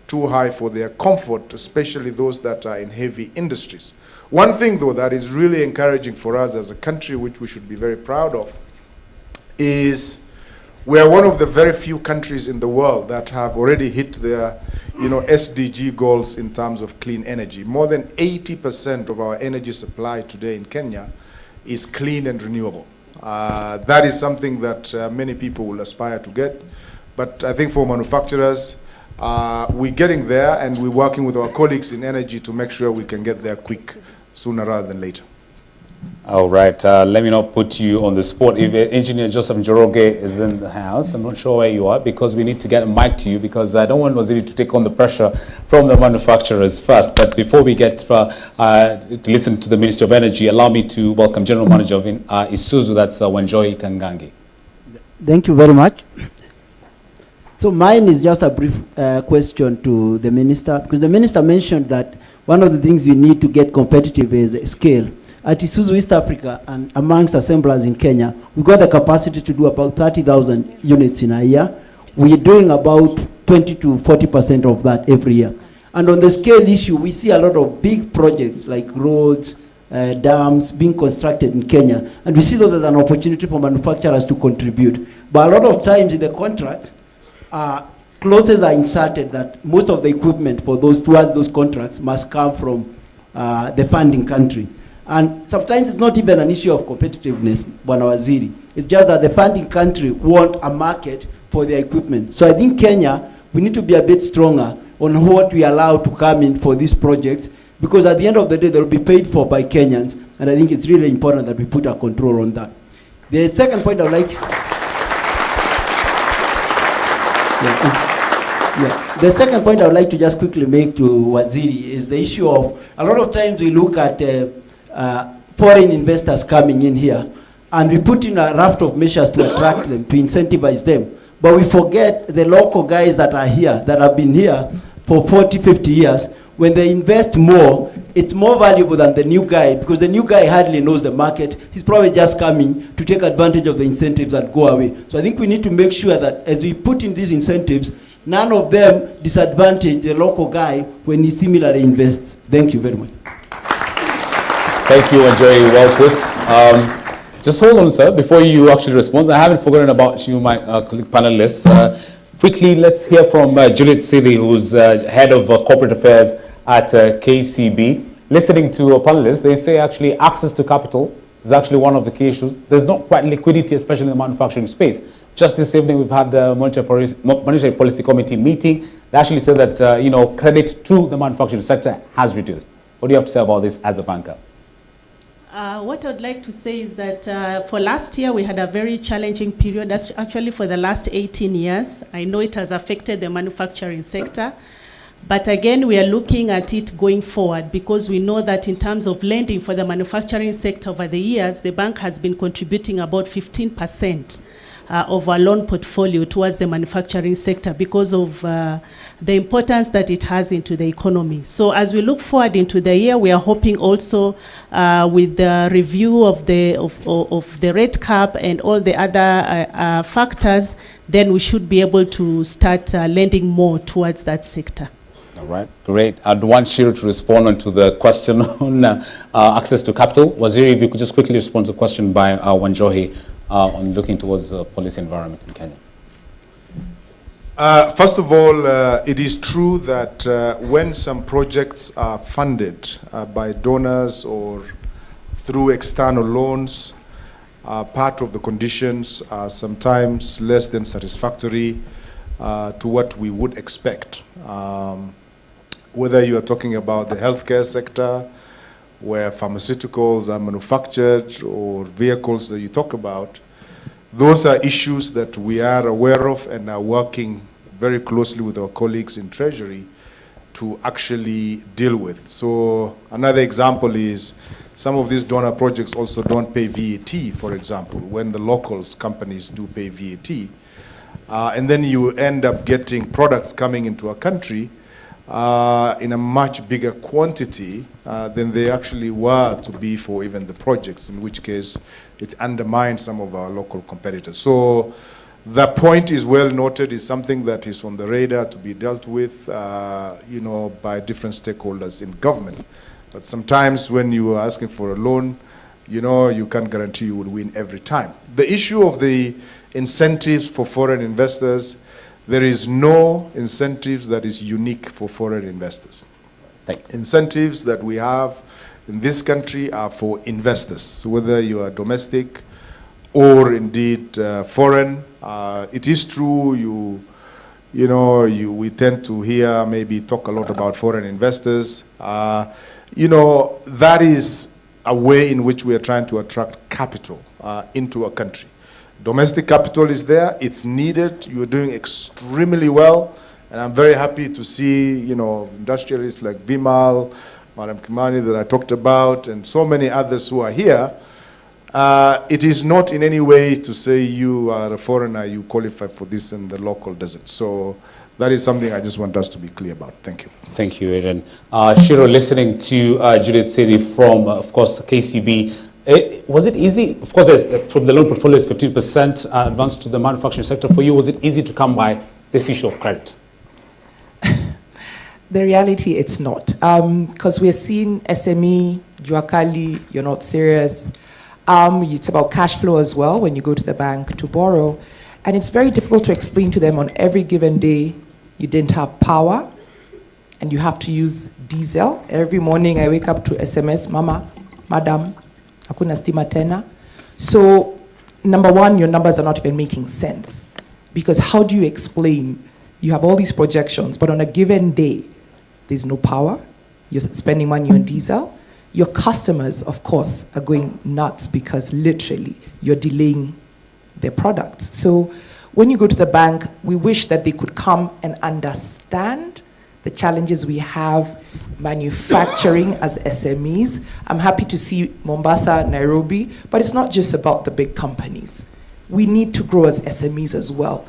too high for their comfort, especially those that are in heavy industries. One thing, though, that is really encouraging for us as a country, which we should be very proud of, is we are one of the very few countries in the world that have already hit their SDG goals in terms of clean energy. More than 80% of our energy supply today in Kenya is clean and renewable. That is something that many people will aspire to get. But I think for manufacturers, we're getting there, and we're working with our colleagues in energy to make sure we can get there quick, sooner rather than later. All right, let me not put you on the spot. If Engineer Joseph Njoroge is in the house, I'm not sure where you are, because we need to get a mic to you, because I don't want Waziri to take on the pressure from the manufacturers first. But before we get to listen to the Minister of Energy, allow me to welcome General Manager of Isuzu, that's Wanjoy Kangangi. Thank you very much. So mine is just a brief question to the Minister, because the Minister mentioned that one of the things you need to get competitive is scale. At Isuzu East Africa and amongst assemblers in Kenya, we've got the capacity to do about 30,000 units in a year. We're doing about 20 to 40% of that every year. And on the scale issue, we see a lot of big projects like roads, dams being constructed in Kenya. And we see those as an opportunity for manufacturers to contribute. But a lot of times in the contracts, clauses are inserted that most of the equipment for towards those contracts must come from the funding country. And sometimes it's not even an issue of competitiveness, Bwana Waziri. It's just that the funding country want a market for their equipment. So I think Kenya, we need to be a bit stronger on what we allow to come in for these projects, because at the end of the day, they'll be paid for by Kenyans. And I think it's really important that we put a control on that. The second point I would like The second point I would like to just quickly make to Waziri is the issue of, a lot of times we look at foreign investors coming in here, and we put in a raft of measures to attract them, to incentivize them. But we forget the local guys that are here, that have been here for 40, 50 years. When they invest more, it's more valuable than the new guy, because the new guy hardly knows the market. He's probably just coming to take advantage of the incentives that go away. So I think we need to make sure that as we put in these incentives, none of them disadvantage the local guy when he similarly invests. Thank you very much. Thank you, Wanjoy. Well put. Just hold on, sir, before you actually respond. I haven't forgotten about you, my colleague panelists. Quickly, let's hear from Juliet Sili, who's head of corporate affairs at KCB. Listening to panelists, they say actually access to capital is actually one of the key issues. There's not quite liquidity, especially in the manufacturing space. Just this evening, we've had the Monetary Policy Committee meeting. They actually said that credit to the manufacturing sector has reduced. What do you have to say about this as a banker? What I'd like to say is that for last year, we had a very challenging period. That's actually for the last 18 years. I know it has affected the manufacturing sector. But again, we are looking at it going forward because we know that in terms of lending for the manufacturing sector over the years, the bank has been contributing about 15% of our loan portfolio towards the manufacturing sector because of the importance that it has into the economy. So as we look forward into the year, we are hoping also with the review of the rate cap and all the other factors, then we should be able to start lending more towards that sector. All right, great. I'd want Shiro to respond to the question on access to capital. Waziri, if you could just quickly respond to the question by Wanjohi on looking towards the policy environment in Kenya. First of all, it is true that when some projects are funded by donors or through external loans, part of the conditions are sometimes less than satisfactory to what we would expect. Whether you are talking about the healthcare sector, where pharmaceuticals are manufactured, or vehicles that you talk about, those are issues that we are aware of and are working very closely with our colleagues in Treasury to actually deal with. So another example is some of these donor projects also don't pay VAT, for example, when the locals companies do pay VAT. And then you end up getting products coming into a country in a much bigger quantity than they actually were to be for even the projects, in which case it undermines some of our local competitors. So the point is well noted, is something that is on the radar to be dealt with, by different stakeholders in government. But sometimes when you are asking for a loan, you can't guarantee you will win every time. The issue of the incentives for foreign investors, there is no incentives that is unique for foreign investors. Incentives that we have in this country are for investors, whether you are domestic or indeed foreign. It is true, we tend to hear, maybe talk a lot about foreign investors. That is a way in which we are trying to attract capital into a country. Domestic capital is there, it's needed, you're doing extremely well, and I'm very happy to see, industrialists like Vimal, Madam Kimani that I talked about, and so many others who are here. It is not in any way to say you are a foreigner, you qualify for this and the local doesn't. So that is something I just want us to be clear about. Thank you. Thank you, Aaron. Shiro, listening to Judith Siri from, of course, KCB, was it easy? Of course, from the loan portfolio is 15% advance to the manufacturing sector. For you, was it easy to come by this issue of credit? The reality, it's not. Because we're seeing SME, Juakali, you're not serious. It's about cash flow as well when you go to the bank to borrow. And it's very difficult to explain to them on every given day you didn't have power and you have to use diesel. Every morning I wake up to SMS, Mama, Madam, hakuna stima tena. So, number one, your numbers are not even making sense. Because how do you explain? You have all these projections, but on a given day, there's no power. You're spending money on diesel. Your customers, of course, are going nuts because literally you're delaying their products. So when you go to the bank, we wish that they could come and understand the challenges we have manufacturing as SMEs. I'm happy to see Mombasa, Nairobi, but it's not just about the big companies. We need to grow as SMEs as well.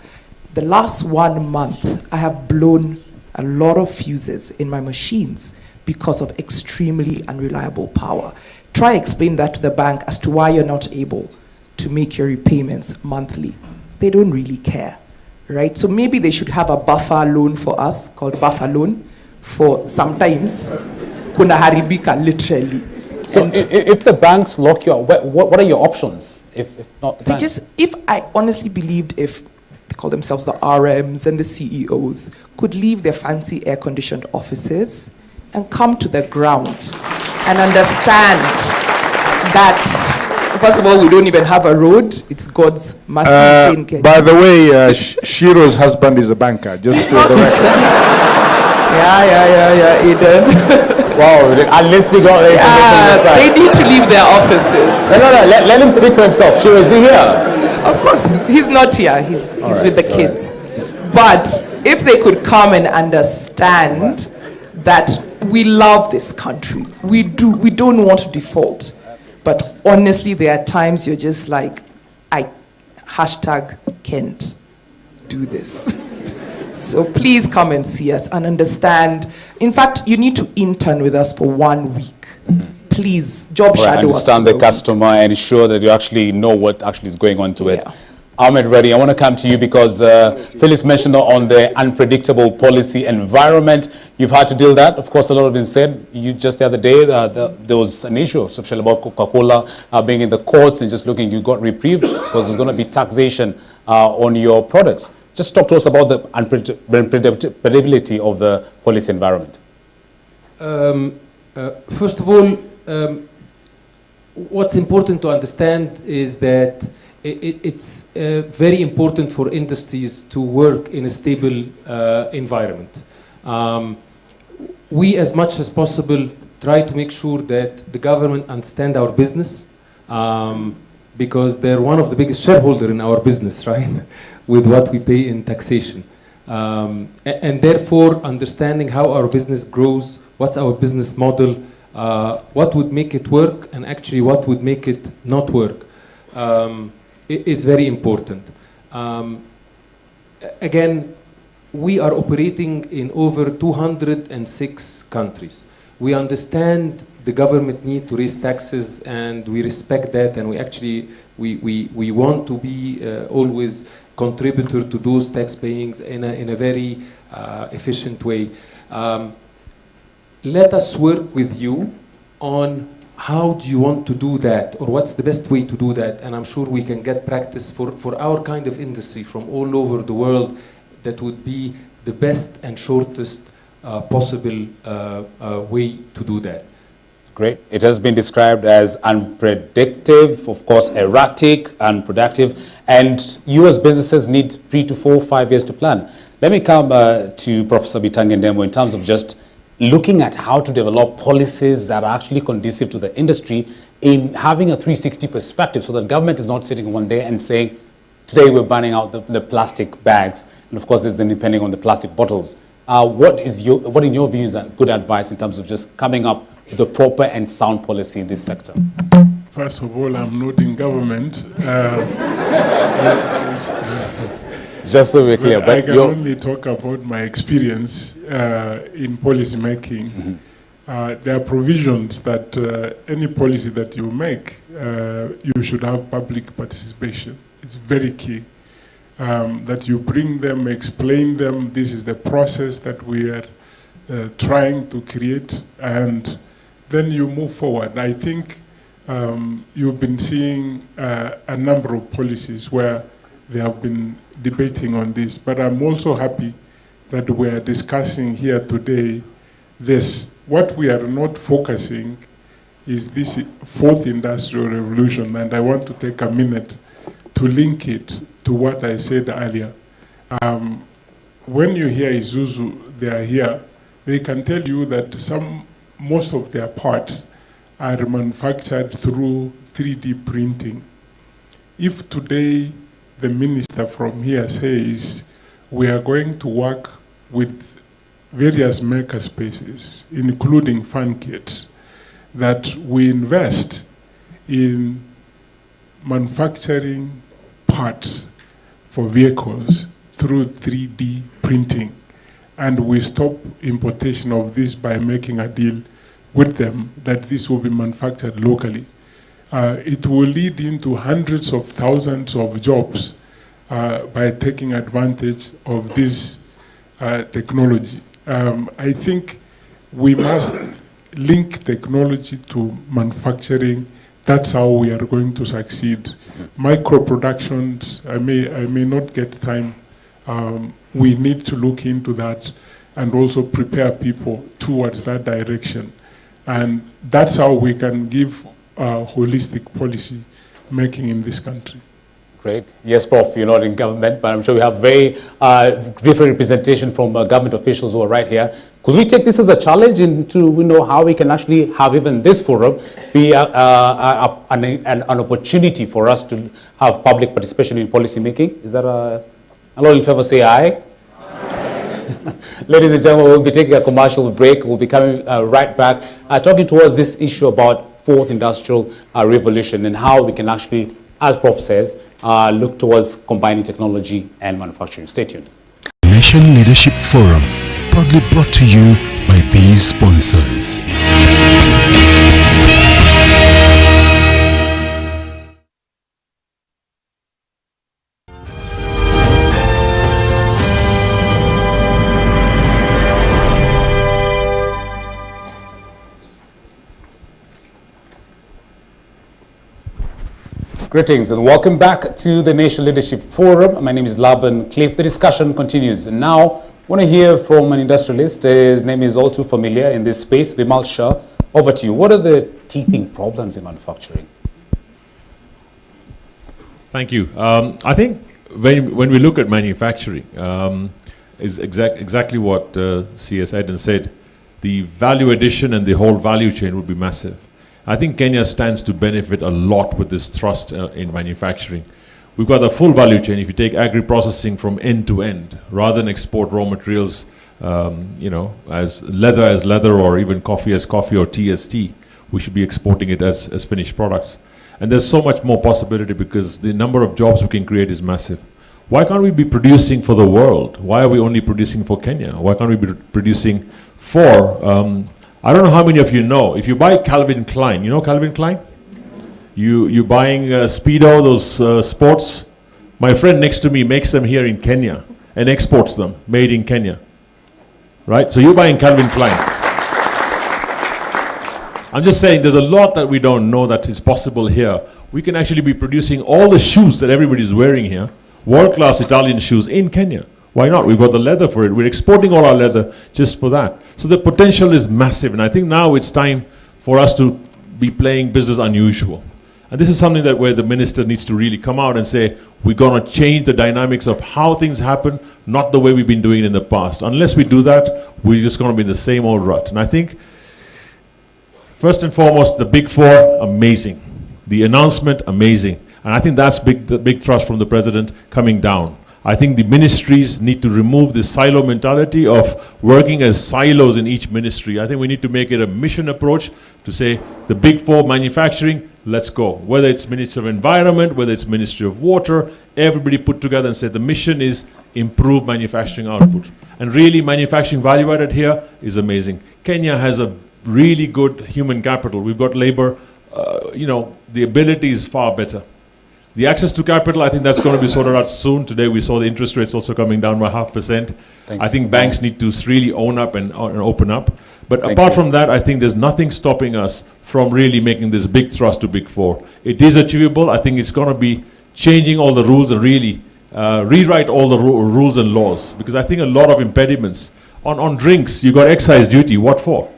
The last 1 month, I have blown a lot of fuses in my machines because of extremely unreliable power. Try explain that to the bank as to why you're not able to make your repayments monthly. They don't really care, right? So maybe they should have a buffer loan for us called buffer loan for sometimes kuna haribika literally. So if the banks lock you out, what are your options if not the They time? just, if I honestly believed if they call themselves the RMs and the CEOs could leave their fancy air-conditioned offices and come to the ground and understand that, first of all, we don't even have a road. It's God's mercy. By the way, Shiro's husband is a banker, just for the record. Yeah, Eden. Wow, unless we got they need to leave their offices. No, let him speak for himself. Shiro, is he here? Of course, he's not here. He's All right, with the kids. But if they could come and understand that we love this country, we don't want to default. But honestly, there are times you're just like, I can't do this. So please come and see us and understand. In fact, you need to intern with us for 1 week. Please, job shadow us. Understand the customer and ensure that you actually know what actually is going on to it. Ahmed Reddy, I want to come to you because Phyllis mentioned on the unpredictable policy environment. You've had to deal with that. Of course, a lot of it said. You just the other day, there was an issue, especially about Coca-Cola being in the courts and just looking, you got reprieved because there's going to be taxation on your products. Just talk to us about the unpredictability of the policy environment. First of all, what's important to understand is that it's very important for industries to work in a stable environment. We, as much as possible, try to make sure that the government understand our business because they're one of the biggest shareholders in our business, right? With what we pay in taxation. And therefore, understanding how our business grows, what's our business model, what would make it work, and actually what would make it not work, is very important. Again, we are operating in over 206 countries. We understand the government need to raise taxes, and we respect that, and we actually, we want to be always contributor to those tax payings in a very efficient way. Let us work with you on how do you want to do that, or what's the best way to do that, and I'm sure we can get practice for our kind of industry from all over the world that would be the best and shortest possible way to do that. Great. It has been described as unpredictable, of course, erratic, unproductive, and you as businesses need 3 to 4, 5 years to plan. Let me come to Professor Bitangendemo in terms of just looking at how to develop policies that are actually conducive to the industry in having a 360 perspective so that government is not sitting one day and saying, today we're banning out the plastic bags, and of course, there's then depending on the plastic bottles. What in your view is good advice in terms of just coming up with a proper and sound policy in this sector? First of all, I'm not in government. Just so we're clear, but I can only talk about my experience in policy making. Mm-hmm. There are provisions that any policy that you make, you should have public participation. It's very key. That you bring them, explain them, this is the process that we are trying to create, and then you move forward. I think you've been seeing a number of policies where they have been debating on this, but I'm also happy that we are discussing here today this. What we are not focusing is this fourth industrial revolution, and I want to take a minute to link it to what I said earlier. When you hear Isuzu, they are here, they can tell you that most of their parts are manufactured through 3D printing. If today the minister from here says we are going to work with various maker spaces, including fan kits, that we invest in manufacturing parts for vehicles through 3D printing, and we stop importation of this by making a deal with them that this will be manufactured locally. It will lead into hundreds of thousands of jobs by taking advantage of this technology. I think we must link technology to manufacturing. That's how we are going to succeed Micro productions, I may not get time. We need to look into that and also prepare people towards that direction. And that's how we can give holistic policy making in this country. Great. Yes, Prof, you're not in government, but I'm sure we have very different representation from government officials who are right here. Could we take this as a challenge into how we can actually have even this forum be an opportunity for us to have public participation in policy making? Is that all in favor say aye? Ladies and gentlemen, we'll be taking a commercial break. We'll be coming right back, talking towards this issue about fourth industrial revolution and how we can actually, as Prof says, look towards combining technology and manufacturing. Stay tuned. Nation Leadership Forum, proudly brought to you by these sponsors. Greetings and welcome back to the Nation Leadership Forum. My name is Laban Cliff. The discussion continues. And now, I want to hear from an industrialist. His name is all too familiar in this space, Vimal Shah. Over to you. What are the teething problems in manufacturing? Thank you. I think when we look at manufacturing, is exactly what CS Eden said. The value addition and the whole value chain would be massive. I think Kenya stands to benefit a lot with this thrust in manufacturing. We've got the full value chain. If you take agri-processing from end to end, rather than export raw materials, as leather or even coffee as coffee or tea as tea, we should be exporting it as finished products. And there's so much more possibility because the number of jobs we can create is massive. Why can't we be producing for the world? Why are we only producing for Kenya? Why can't we be producing for... I don't know how many of you know, if you buy Calvin Klein, you know Calvin Klein? You're buying Speedo, those sports. My friend next to me makes them here in Kenya and exports them, made in Kenya. Right? So you're buying Calvin Klein. I'm just saying there's a lot that we don't know that is possible here. We can actually be producing all the shoes that everybody's wearing here, world-class Italian shoes in Kenya. Why not? We've got the leather for it. We're exporting all our leather just for that. So the potential is massive. And I think now it's time for us to be playing business unusual. And this is something that where the minister needs to really come out and say, we're going to change the dynamics of how things happen, not the way we've been doing it in the past. Unless we do that, we're just going to be in the same old rut. And I think, first and foremost, the Big Four, amazing. The announcement, amazing. And I think that's the big thrust from the president coming down. I think the ministries need to remove this silo mentality of working as silos in each ministry. I think we need to make it a mission approach to say the Big Four manufacturing, let's go. Whether it's Ministry of Environment, whether it's Ministry of Water, everybody put together and say the mission is improve manufacturing output. And really manufacturing value added here is amazing. Kenya has a really good human capital. We've got labor, the ability is far better. The access to capital, I think that's going to be sorted out soon. Today we saw the interest rates also coming down by 0.5%. I think banks need to really own up and open up. But apart from that, I think there's nothing stopping us from really making this big thrust to Big Four. It is achievable. I think it's going to be changing all the rules and really rewrite all the rules and laws. Because I think a lot of impediments. On drinks, you got excise duty. What for?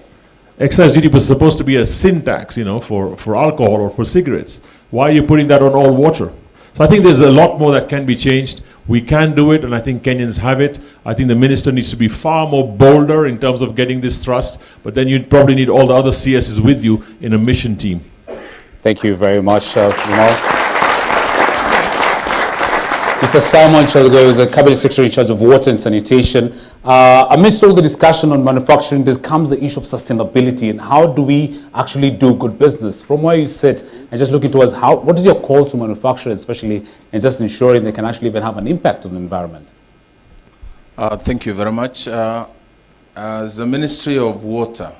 Excise duty was supposed to be a sin tax, for alcohol or for cigarettes. Why are you putting that on all water? So I think there's a lot more that can be changed. We can do it, and I think Kenyans have it. I think the minister needs to be far more bolder in terms of getting this thrust, but then you'd probably need all the other CSs with you in a mission team. Thank you very much, Vimal. Mr. Simon Chalgo is the Cabinet Secretary in charge of water and sanitation. Amidst all the discussion on manufacturing, there comes the issue of sustainability and how do we actually do good business? From where you sit and just looking towards what is your call to manufacturers, especially in just ensuring they can actually even have an impact on the environment? Thank you very much. As the Ministry of Water,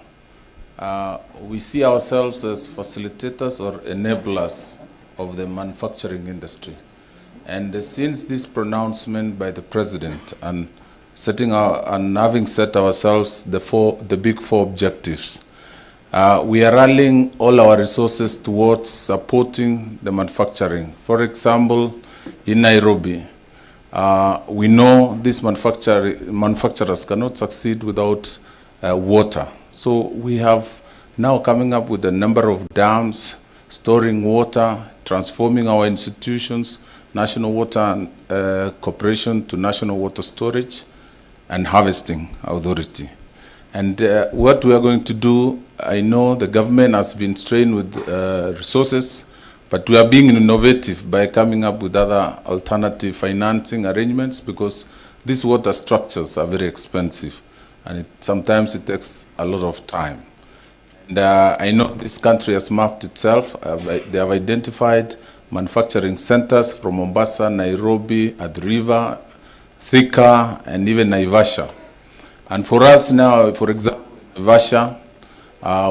we see ourselves as facilitators or enablers of the manufacturing industry. And since this pronouncement by the President and having set ourselves the Big Four objectives, We are rallying all our resources towards supporting the manufacturing. For example, in Nairobi, we know these manufacturers cannot succeed without water. So we have now coming up with a number of dams, storing water, transforming our institutions, National Water Corporation to National Water Storage and Harvesting Authority. And what we are going to do, I know the government has been strained with resources, but we are being innovative by coming up with other alternative financing arrangements, because these water structures are very expensive, and sometimes it takes a lot of time. And I know this country has mapped itself. They have identified manufacturing centers from Mombasa, Nairobi, Athi River, Thika, and even Naivasha. And for us now, for example, Naivasha,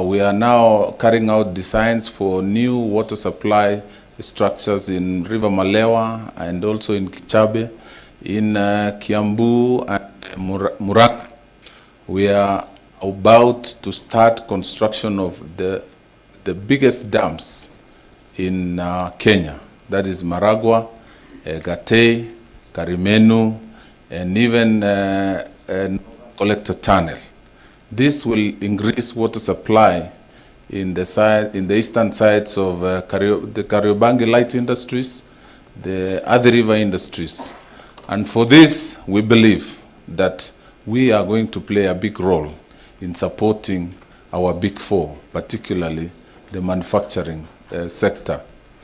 we are now carrying out designs for new water supply structures in River Malewa and also in Kichabe, in Kiambu and Murang'a. We are about to start construction of the biggest dams in Kenya. That is Maragua, Gatei, Karimenu, and even collector tunnel. This will increase water supply in the eastern sides of the Kariobangi light industries, the Athi River industries. And for this, we believe that we are going to play a big role in supporting our big four, particularly the manufacturing sector.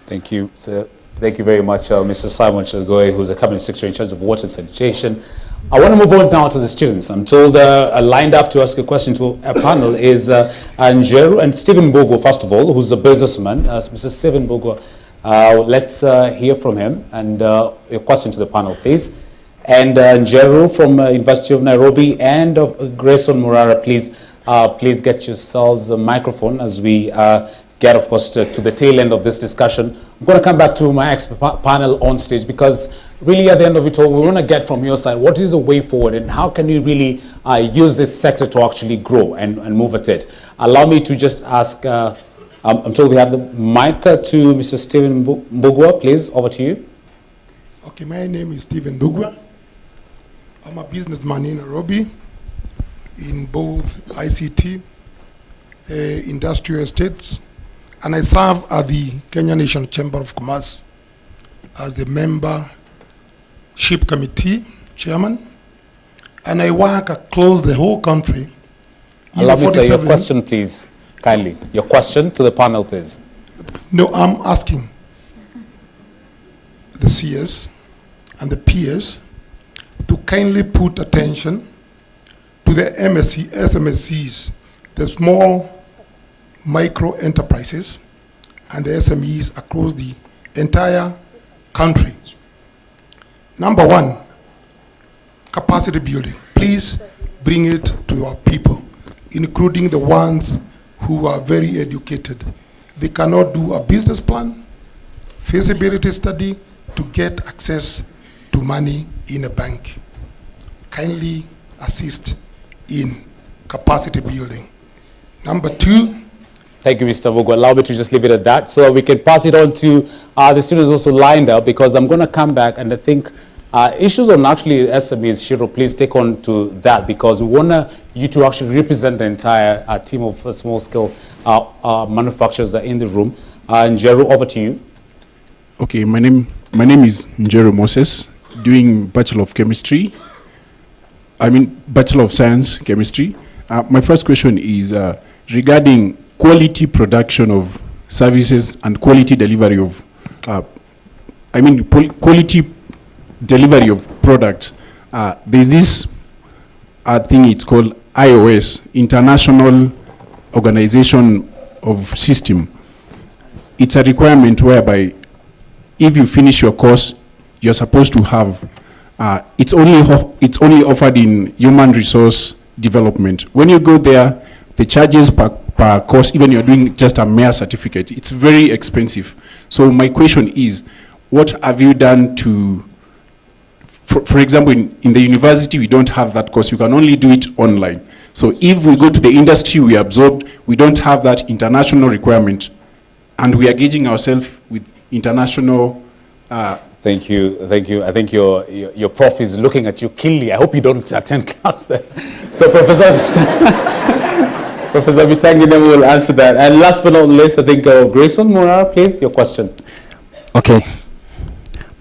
Thank you, sir. Thank you very much, Mr. Simon Chagoy, who's the Cabinet Secretary in charge of water and sanitation. I want to move on now to the students. I'm told lined up to ask a question to a panel is Njeru and Stephen Bogo, first of all, who's a businessman. Mr. Stephen Bogo, let's hear from him. And your question to the panel, please. And Njeru from University of Nairobi and Grayson Murara, please get yourselves a microphone as we get, of course, to the tail end of this discussion. I'm going to come back to my expert panel on stage, because really at the end of it all, we want to get from your side, what is the way forward and how can we really use this sector to actually grow and move at it? Allow me to just ask, I'm told we have the mic to Mr. Stephen Mbugua, please, over to you. Okay, my name is Stephen Mbugua. I'm a businessman in Nairobi, in both ICT, industrial estates, and I serve at the Kenya National Chamber of Commerce as the membership committee chairman, and I work across the whole country. Allow me to say your question, please, kindly. Your question to the panel, please. No, I'm asking the CS and the PS to kindly put attention to the SMSCs, the small micro enterprises and the SMEs across the entire country. Number one, capacity building. Please bring it to our people, including the ones who are very educated. They cannot do a business plan, feasibility study to get access to money in a bank. Kindly assist in capacity building. Number two. Thank you, Mr. Mbugua. Allow me to just leave it at that so we can pass it on to the students also lined up, because I'm going to come back and I think issues on actually SMEs, Shiro, please take on to that, because we want you to actually represent the entire team of small-scale manufacturers that are in the room. Njeru, over to you. Okay, my name is Njeru Moses, doing Bachelor of Chemistry. Bachelor of Science, Chemistry. My first question is regarding quality production of services and quality delivery of, quality delivery of product. There's this thing, it's called IOS, International Organization of System. It's a requirement whereby if you finish your course, you're supposed to have, it's only offered in human resource development. When you go there, the charges per course, even you're doing just a mere certificate, it's very expensive. So my question is, what have you done to, for example, in the university, we don't have that course. You can only do it online. So if we go to the industry, we absorbed, we don't have that international requirement, and we are gauging ourselves with international. Thank you, thank you. I think your prof is looking at you keenly. I hope you don't attend class there. So Professor Bitangi then will answer that. And last but not least, I think Grayson Mora, please, your question. Okay.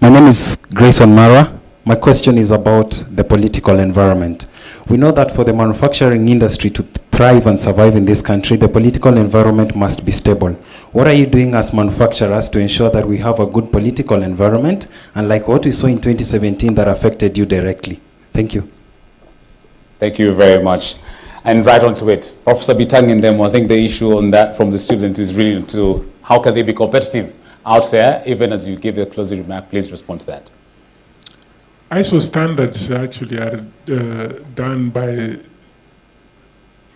My name is Grayson Mara. My question is about the political environment. We know that for the manufacturing industry to thrive and survive in this country, the political environment must be stable. What are you doing as manufacturers to ensure that we have a good political environment, and like what we saw in 2017 that affected you directly? Thank you. Thank you very much. And right on to it. Professor Bitang and them, I think the issue on that from the student is really to how can they be competitive out there, even as you give your closing remark. Please respond to that. ISO standards actually are done by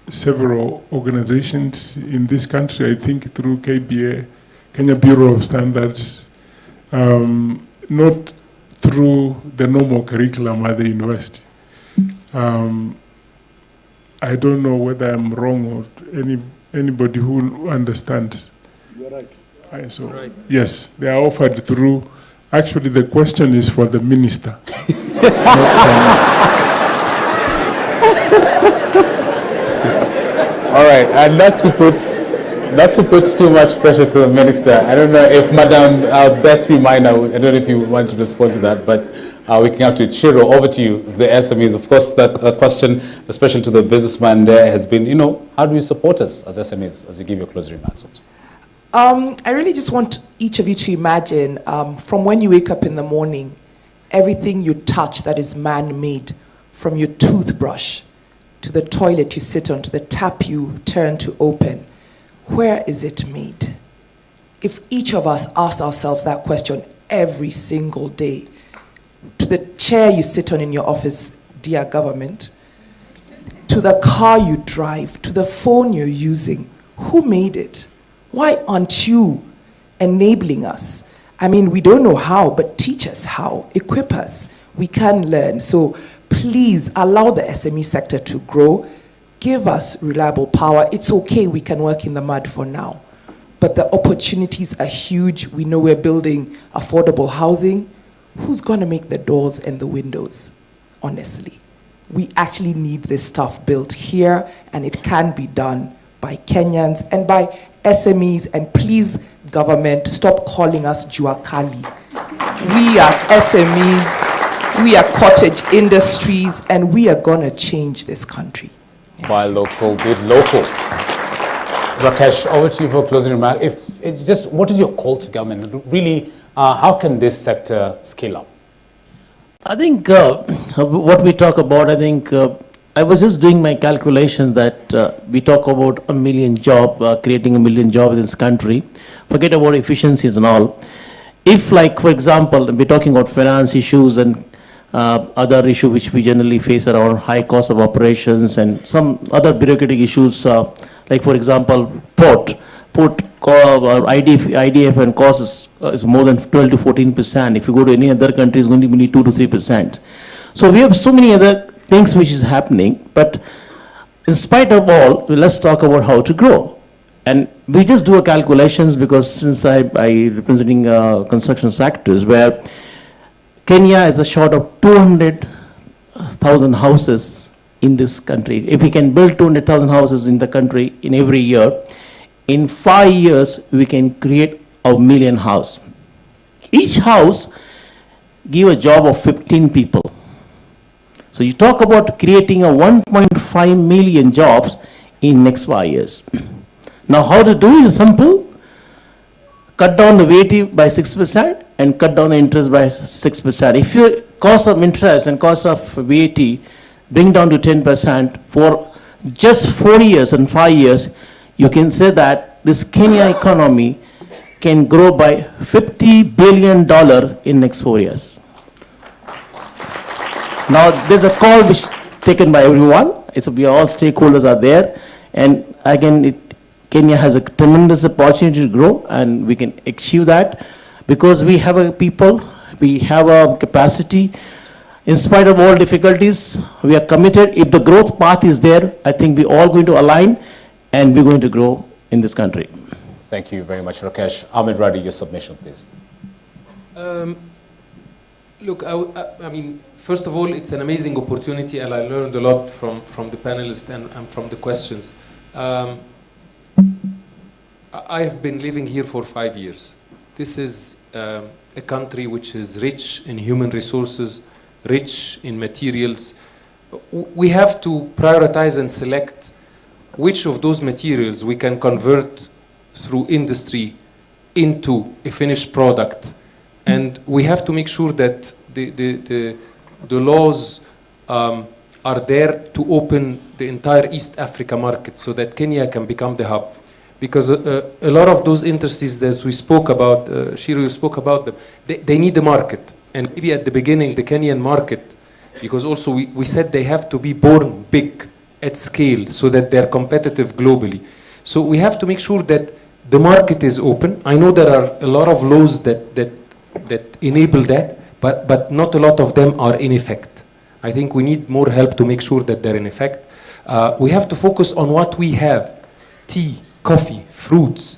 several organizations in this country, I think through KBA, Kenya Bureau of Standards, not through the normal curriculum at the university. I don't know whether I'm wrong or anybody who understands. You're right. ISO. Right. Yes, they are offered through. Actually, the question is for the minister. All right, and not to put too much pressure to the minister. I don't know if Madam Betty Minor, I don't know if you want to respond to that, but we can have to Chiro, over to you, the SMEs. Of course, that question, especially to the businessman there, has been, how do you support us as SMEs as you give your closing remarks? I really just want each of you to imagine from when you wake up in the morning, everything you touch that is man-made, from your toothbrush to the toilet you sit on, to the tap you turn to open, where is it made? If each of us ask ourselves that question every single day, to the chair you sit on in your office, dear government, to the car you drive, to the phone you're using, who made it? Why aren't you enabling us? I mean, we don't know how, but teach us how, equip us. We can learn. So please allow the SME sector to grow. Give us reliable power. It's okay, we can work in the mud for now. But the opportunities are huge. We know we're building affordable housing. Who's going to make the doors and the windows? Honestly, we actually need this stuff built here, and it can be done by Kenyans and by SMEs. And please, government, stop calling us Juakali. We are SMEs, we are cottage industries, and we are going to change this country. Buy local, bid local. Rakesh, over to you for a closing remark. If it's just, what is your call to government? Really, how can this sector scale up? I think what we talk about, I think I was just doing my calculation that we talk about 1 million job, creating 1 million jobs in this country. Forget about efficiencies and all. If, like, for example, we're talking about finance issues and other issue which we generally face around high cost of operations and some other bureaucratic issues, like, for example, port or IDF and cost is more than 12 to 14%. If you go to any other country, it's going to be 2 to 3%. So we have so many other things which is happening, but in spite of all, let's talk about how to grow. And we just do a calculations because since I representing construction sectors where Kenya is a short of 200,000 houses in this country. If we can build 200,000 houses in the country in every year, in 5 years, we can create 1 million house. Each house give a job of 15 people. So you talk about creating a 1.5 million jobs in next 5 years. Now how to do it is simple. Cut down the VAT by 6% and cut down the interest by 6%. If your cost of interest and cost of VAT bring down to 10% for just 4 years and 5 years, you can say that this Kenya economy can grow by $50 billion in next 4 years. Now there's a call which is taken by everyone. We all stakeholders are there, and again, Kenya has a tremendous opportunity to grow, and we can achieve that because we have a people, we have a capacity. In spite of all difficulties, we are committed. If the growth path is there, I think we're all going to align and we're going to grow in this country. Thank you very much, Rakesh. Ahmed Radi, your submission, please. Look, I mean, first of all, it's an amazing opportunity, and I learned a lot from the panelists and from the questions. I have been living here for 5 years. This is a country which is rich in human resources, rich in materials. We have to prioritize and select which of those materials we can convert through industry into a finished product. And we have to make sure that the laws are there to open the entire East Africa market so that Kenya can become the hub. Because a lot of those industries that we spoke about, Shiro, you spoke about them, they need a market. And maybe at the beginning, the Kenyan market, because also we said they have to be born big at scale so that they're competitive globally. So we have to make sure that the market is open. I know there are a lot of laws that enable that, but not a lot of them are in effect. I think we need more help to make sure that they're in effect. We have to focus on what we have: tea, coffee, fruits.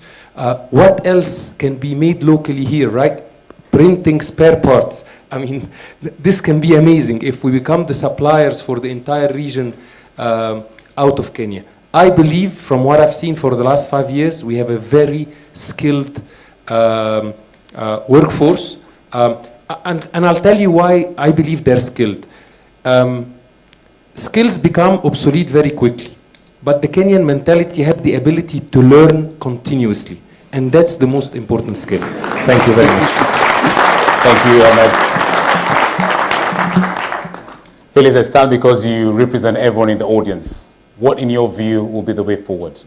What else can be made locally here, right? Printing spare parts. I mean, this can be amazing if we become the suppliers for the entire region out of Kenya. I believe, from what I've seen for the last 5 years, we have a very skilled workforce. And I'll tell you why I believe they're skilled. Skills become obsolete very quickly, but the Kenyan mentality has the ability to learn continuously, and that's the most important skill. Thank you very much. Thank you, Ahmed. Felix, I stand because you represent everyone in the audience. What, in your view, will be the way forward?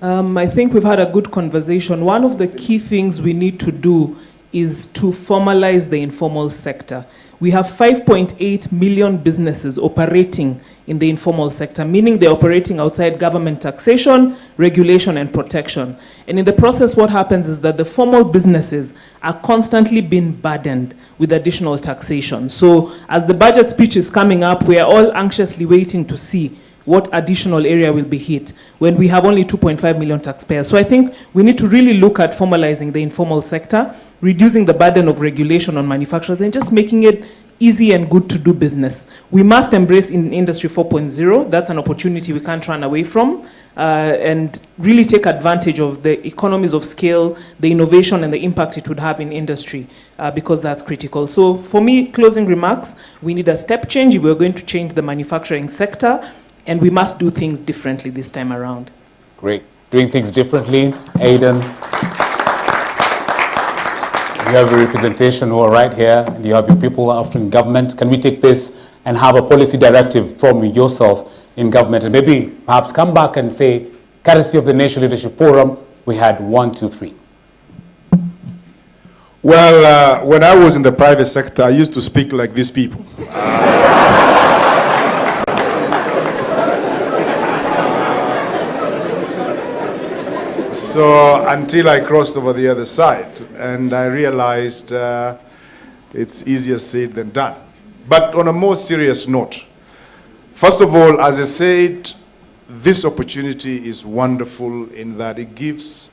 I think we've had a good conversation. One of the key things we need to do is to formalize the informal sector. We have 5.8 million businesses operating in the informal sector, meaning they're operating outside government taxation, regulation, and protection. And in the process, what happens is that the formal businesses are constantly being burdened with additional taxation. So as the budget speech is coming up, we are all anxiously waiting to see what additional area will be hit when we have only 2.5 million taxpayers. So I think we need to really look at formalizing the informal sector, reducing the burden of regulation on manufacturers, and just making it easy and good to do business. We must embrace Industry 4.0. That's an opportunity we can't run away from, and really take advantage of the economies of scale, the innovation, and the impact it would have in industry, because that's critical. So for me, closing remarks, we need a step change if we're going to change the manufacturing sector, and we must do things differently this time around. Great. Doing things differently. Aidan, you have a representation who are right here, and you have your people after in government. Can we take this and have a policy directive from yourself in government, and maybe perhaps come back and say, courtesy of the Nation Leadership Forum, we had 1, 2, 3. Well, when I was in the private sector, I used to speak like these people. So until I crossed over the other side, and I realized it's easier said than done. But on a more serious note, first of all, as I said, this opportunity is wonderful in that it gives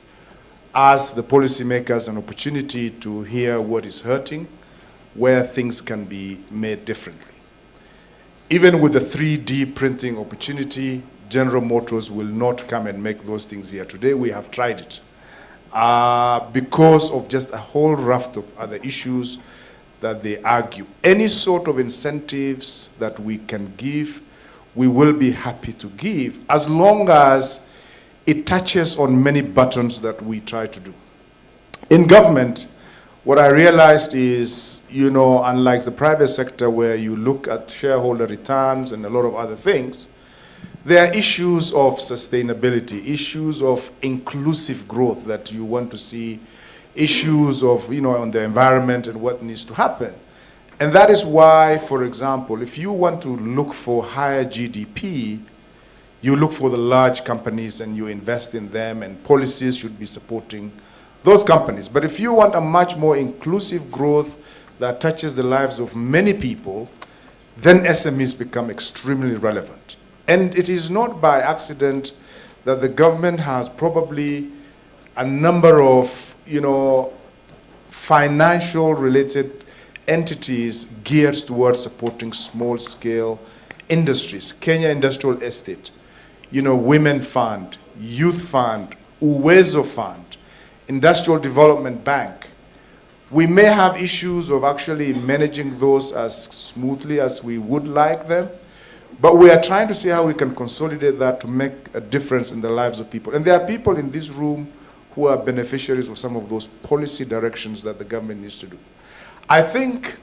us, the policymakers, an opportunity to hear what is hurting, where things can be made differently. Even with the 3D printing opportunity, General Motors will not come and make those things here today. We have tried it. Because of just a whole raft of other issues that they argue. Any sort of incentives that we can give, we will be happy to give, as long as it touches on many buttons that we try to do. In government, what I realized is, you know, unlike the private sector where you look at shareholder returns and a lot of other things, there are issues of sustainability, issues of inclusive growth that you want to see, issues of, you know, on the environment and what needs to happen. And that is why, for example, if you want to look for higher GDP, you look for the large companies and you invest in them, and policies should be supporting those companies. But if you want a much more inclusive growth that touches the lives of many people, then SMEs become extremely relevant. And it is not by accident that the government has probably a number of, financial related entities geared towards supporting small scale industries. Kenya Industrial Estate, Women Fund, Youth Fund, Uwezo Fund, Industrial Development Bank. We may have issues of actually managing those as smoothly as we would like them, but we are trying to see how we can consolidate that to make a difference in the lives of people. And there are people in this room who are beneficiaries of some of those policy directions that the government needs to do. I think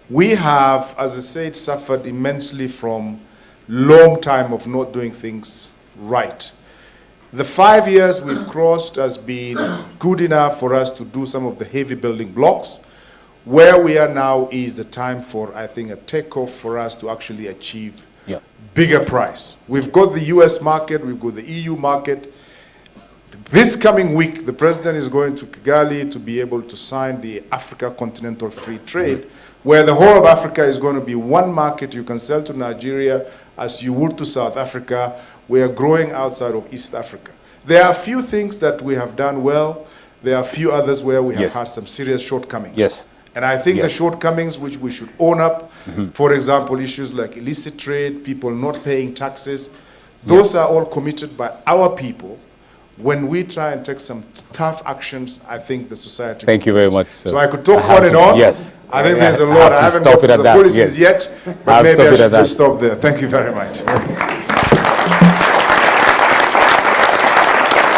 we have, as I said, suffered immensely from long time of not doing things right. The 5 years we've crossed has been good enough for us to do some of the heavy building blocks. Where we are now is the time for, I think, a takeoff for us to actually achieve bigger price. We've got the US market, we've got the EU market. This coming week, the president is going to Kigali to be able to sign the Africa Continental Free Trade, where the whole of Africa is going to be one market. You can sell to Nigeria as you would to South Africa. We are growing outside of East Africa. There are a few things that we have done well. There are a few others where we have had some serious shortcomings. And I think the shortcomings which we should own up, for example, issues like illicit trade, people not paying taxes, those are all committed by our people. When we try and take some tough actions, I think the society... Thank you very much, sir. So I could talk on and on. Yes. I think there's a lot. I haven't got to the policies yet, but maybe I should just stop there. Thank you very much.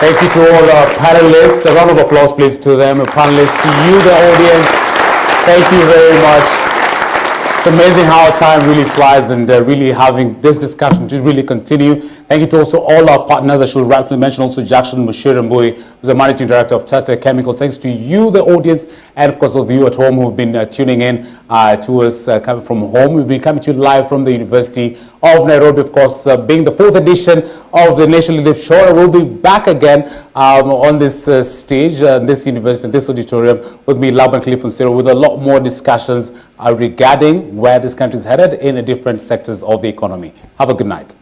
Thank you to all our panelists. A round of applause, please, to them. Panelists, to you, the audience. Thank you very much. It's amazing how time really flies, and really having this discussion to really continue. Thank you to also all our partners. I should rightfully mention also Jackson Mushirambui, who's the Managing Director of Tata Chemicals. Thanks to you, the audience, and of course of you at home who've been tuning in to us coming from home. We've been coming to you live from the University of Nairobi, of course, being the 4th edition of the National Leadership Show. And we'll be back again on this stage, this university, this auditorium, with me, Laban Cliff Nsero, with a lot more discussions regarding where this country is headed in the different sectors of the economy. Have a good night.